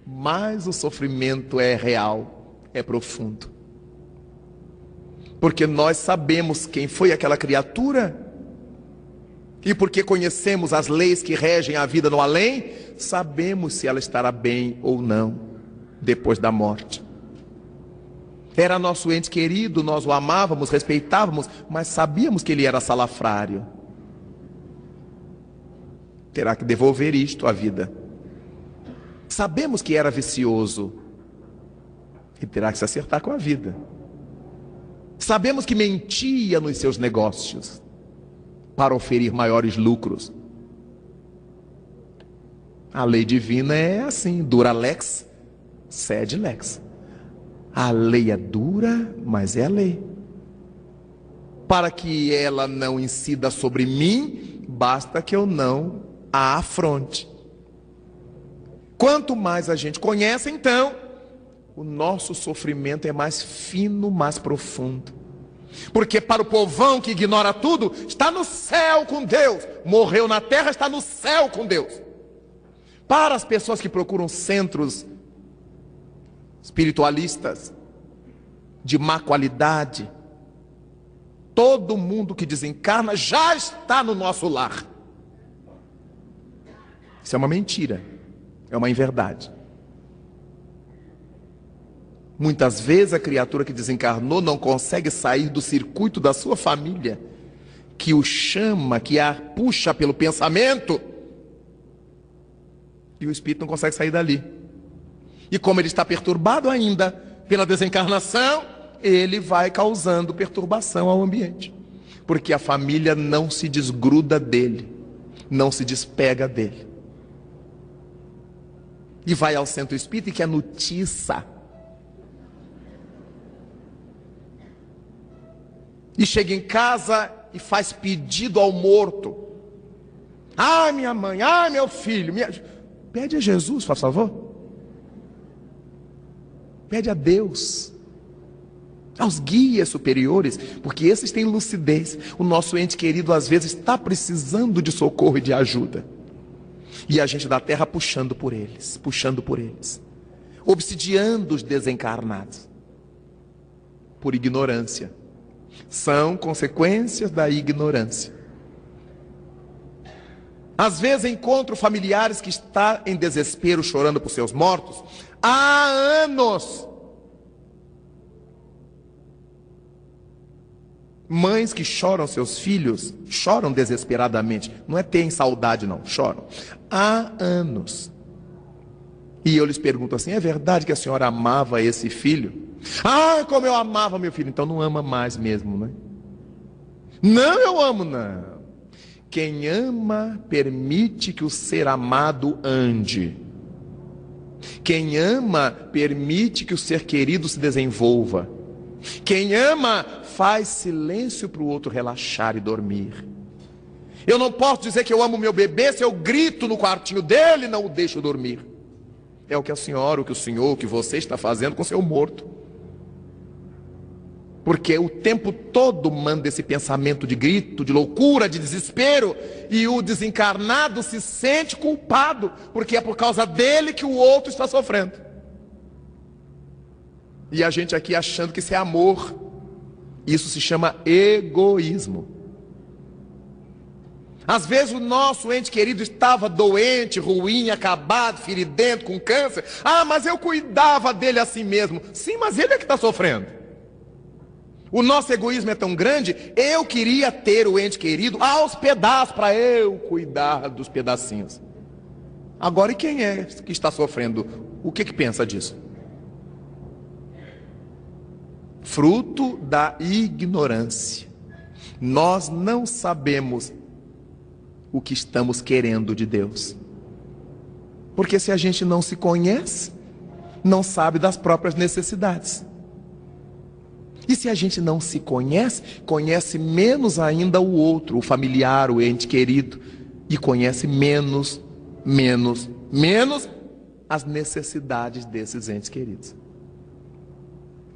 mais o sofrimento é real, é profundo. Porque nós sabemos quem foi aquela criatura, e porque conhecemos as leis que regem a vida no além, sabemos se ela estará bem ou não depois da morte. Era nosso ente querido, nós o amávamos, respeitávamos, mas sabíamos que ele era salafrário. Terá que devolver isto à vida. Sabemos que era vicioso e terá que se acertar com a vida. Sabemos que mentia nos seus negócios para oferir maiores lucros. A lei divina é assim: dura lex, sed lex. A lei é dura, mas é a lei. Para que ela não incida sobre mim, basta que eu não a afronte. Quanto mais a gente conhece, então, o nosso sofrimento é mais fino, mais profundo. Porque para o povão que ignora tudo, está no céu com Deus. Morreu na terra, está no céu com Deus. Para as pessoas que procuram centros espiritualistas de má qualidade, todo mundo que desencarna já está no nosso lar. Isso é uma mentira, é uma inverdade. Muitas vezes a criatura que desencarnou não consegue sair do circuito da sua família, que o chama, que a puxa pelo pensamento, e o espírito não consegue sair dali. E como ele está perturbado ainda pela desencarnação, ele vai causando perturbação ao ambiente, porque a família não se desgruda dele, não se despega dele. E vai ao centro espírita e quer notícia. E chega em casa e faz pedido ao morto. Ai, minha mãe, ai, meu filho. Pede a Jesus, faz favor. Pede a Deus. aos guias superiores, porque esses têm lucidez. O nosso ente querido às vezes está precisando de socorro e de ajuda, e a gente da terra puxando por eles, obsidiando os desencarnados, por ignorância. São consequências da ignorância. Às vezes encontro familiares que estão em desespero, chorando por seus mortos há anos. Mães que choram seus filhos, choram desesperadamente. Não é ter saudade não, choram há anos. E eu lhes pergunto assim: é verdade que a senhora amava esse filho? Ah, como eu amava meu filho. Então não ama mais mesmo, né? Não, eu amo não. Quem ama permite que o ser amado ande. Quem ama permite que o ser querido se desenvolva. Quem ama faz silêncio para o outro relaxar e dormir. Eu não posso dizer que eu amo meu bebê se eu grito no quartinho dele e não o deixo dormir. É o que a senhora, o que o senhor, o que você está fazendo com seu morto. Porque o tempo todo manda esse pensamento de grito, de loucura, de desespero, e o desencarnado se sente culpado, porque é por causa dele que o outro está sofrendo. E a gente aqui achando que isso é amor. Isso se chama egoísmo. Às vezes o nosso ente querido estava doente, ruim, acabado, feridento, com câncer. Ah, mas eu cuidava dele assim mesmo. Sim, mas ele é que está sofrendo. O nosso egoísmo é tão grande, eu queria ter o ente querido aos pedaços, para eu cuidar dos pedacinhos. Agora, e quem é que está sofrendo? O que pensa disso? Fruto da ignorância. Nós não sabemos o que estamos querendo de Deus. Porque se a gente não se conhece, não sabe das próprias necessidades. E se a gente não se conhece, conhece menos ainda o outro, o familiar, o ente querido, e conhece menos as necessidades desses entes queridos.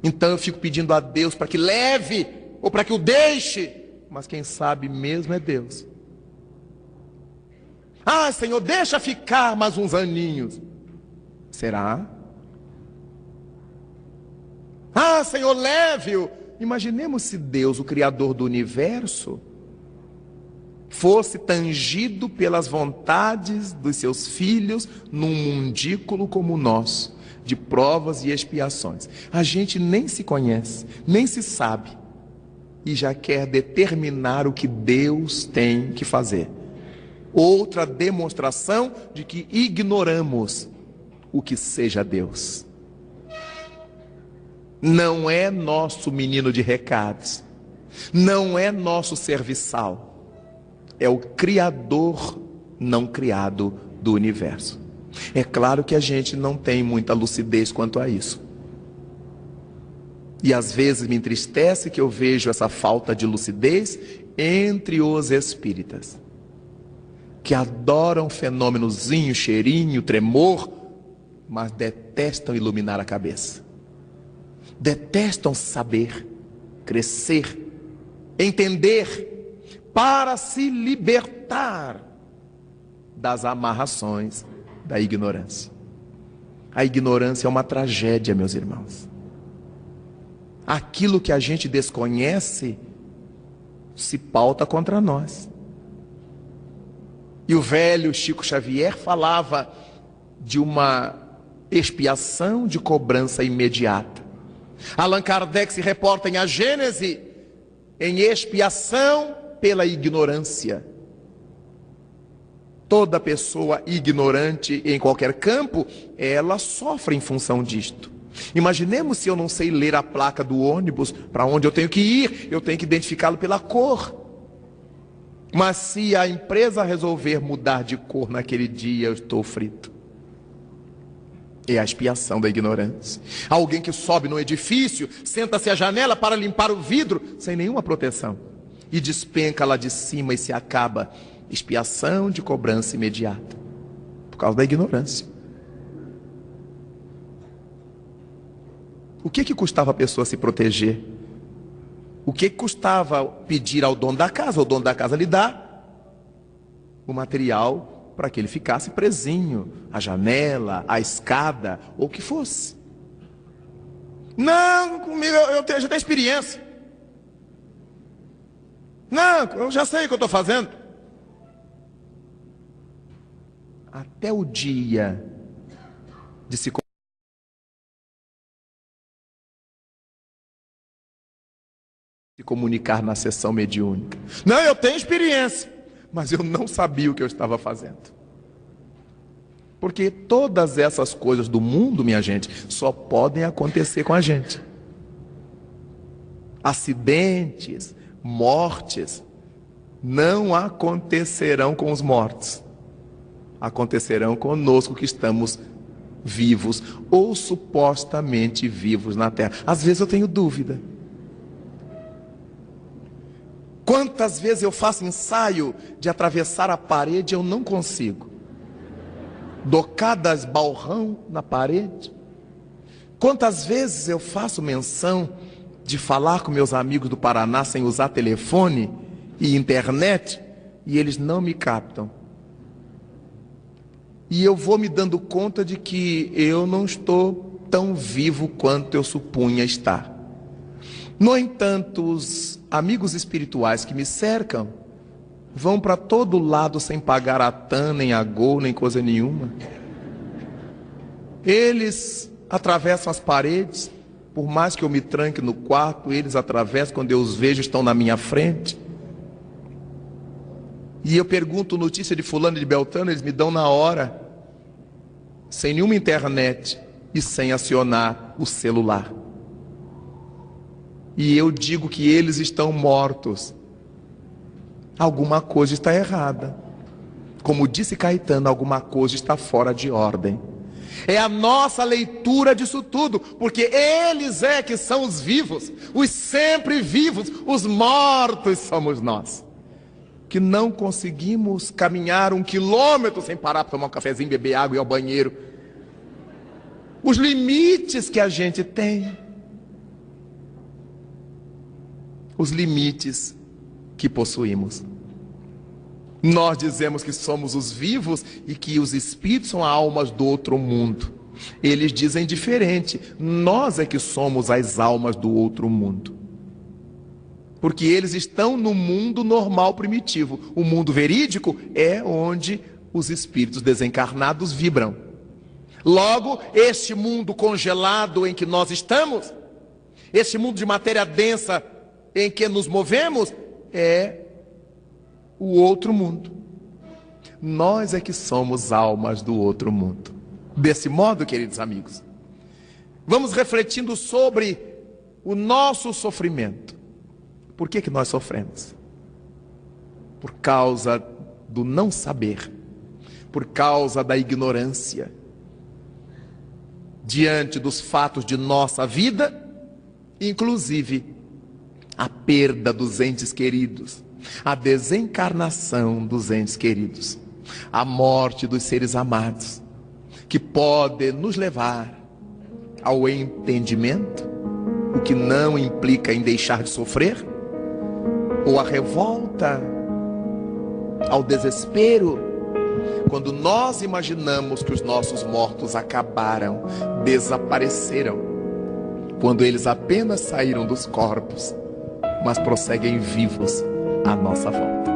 Então eu fico pedindo a Deus para que leve, ou para que o deixe, mas quem sabe mesmo é Deus. Ah, Senhor, deixa ficar mais uns aninhos. Será? Ah, Senhor, leve-o. Imaginemos se Deus, o Criador do universo, fosse tangido pelas vontades dos seus filhos num mundículo como o nosso, de provas e expiações. A gente nem se conhece, nem se sabe, e já quer determinar o que Deus tem que fazer. Outra demonstração de que ignoramos o que seja Deus. Não é nosso menino de recados, não é nosso serviçal, é o Criador não criado do universo. É claro que a gente não tem muita lucidez quanto a isso. E às vezes me entristece que eu vejo essa falta de lucidez entre os espíritas, que adoram fenômenozinho, cheirinho, tremor, mas detestam iluminar a cabeça. Detestam saber, crescer, entender, para se libertar das amarrações da ignorância. A ignorância é uma tragédia, meus irmãos. Aquilo que a gente desconhece se pauta contra nós. E o velho Chico Xavier falava de uma expiação de cobrança imediata. Allan Kardec se reporta em A Gênese em expiação pela ignorância. Toda pessoa ignorante em qualquer campo, ela sofre em função disto. Imaginemos se eu não sei ler a placa do ônibus, para onde eu tenho que ir, eu tenho que identificá-lo pela cor. Mas se a empresa resolver mudar de cor naquele dia, eu estou frito. É a expiação da ignorância. Alguém que sobe no edifício, senta-se à janela para limpar o vidro, sem nenhuma proteção, e despenca lá de cima e se acaba. Expiação de cobrança imediata, por causa da ignorância. O que custava a pessoa se proteger? O que custava pedir ao dono da casa? O dono da casa lhe dá o material para que ele ficasse presinho, a janela, a escada, ou o que fosse. Não, comigo eu já tenho experiência. Não, eu já sei o que eu estou fazendo. Até o dia de se comunicar na sessão mediúnica. Não, eu tenho experiência, mas eu não sabia o que eu estava fazendo. Porque todas essas coisas do mundo, minha gente, só podem acontecer com a gente. Acidentes, mortes, não acontecerão com os mortos. Acontecerão conosco que estamos vivos ou supostamente vivos na Terra. Às vezes eu tenho dúvida. Quantas vezes eu faço ensaio de atravessar a parede e eu não consigo? Dou cada esbalrão na parede. Quantas vezes eu faço menção de falar com meus amigos do Paraná sem usar telefone e internet e eles não me captam? E eu vou me dando conta de que eu não estou tão vivo quanto eu supunha estar. No entanto, os amigos espirituais que me cercam vão para todo lado sem pagar a TAM, nem a Gol, nem coisa nenhuma. Eles atravessam as paredes, por mais que eu me tranque no quarto, eles atravessam, quando eu os vejo, estão na minha frente. E eu pergunto notícia de fulano e de beltrano, eles me dão na hora, sem nenhuma internet e sem acionar o celular. E eu digo que eles estão mortos. Alguma coisa está errada. Como disse Caetano, alguma coisa está fora de ordem. É a nossa leitura disso tudo, porque eles é que são os vivos, os sempre vivos, os mortos somos nós, que não conseguimos caminhar 1 quilômetro sem parar para tomar um cafezinho, beber água e ir ao banheiro. Os limites que a gente tem. Os limites que possuímos. Nós dizemos que somos os vivos e que os espíritos são almas do outro mundo. Eles dizem diferente. Nós é que somos as almas do outro mundo. Porque eles estão no mundo normal primitivo. O mundo verídico é onde os espíritos desencarnados vibram. Logo, este mundo congelado em que nós estamos, este mundo de matéria densa em que nos movemos, é o outro mundo. Nós é que somos almas do outro mundo. Desse modo, queridos amigos, vamos refletindo sobre o nosso sofrimento. Por que nós sofremos? Por causa do não saber, por causa da ignorância diante dos fatos de nossa vida, inclusive a perda dos entes queridos, a desencarnação dos entes queridos, a morte dos seres amados, que pode nos levar ao entendimento, o que não implica em deixar de sofrer, ou a revolta, ao desespero, quando nós imaginamos que os nossos mortos acabaram, desapareceram, quando eles apenas saíram dos corpos, mas prosseguem vivos à nossa volta.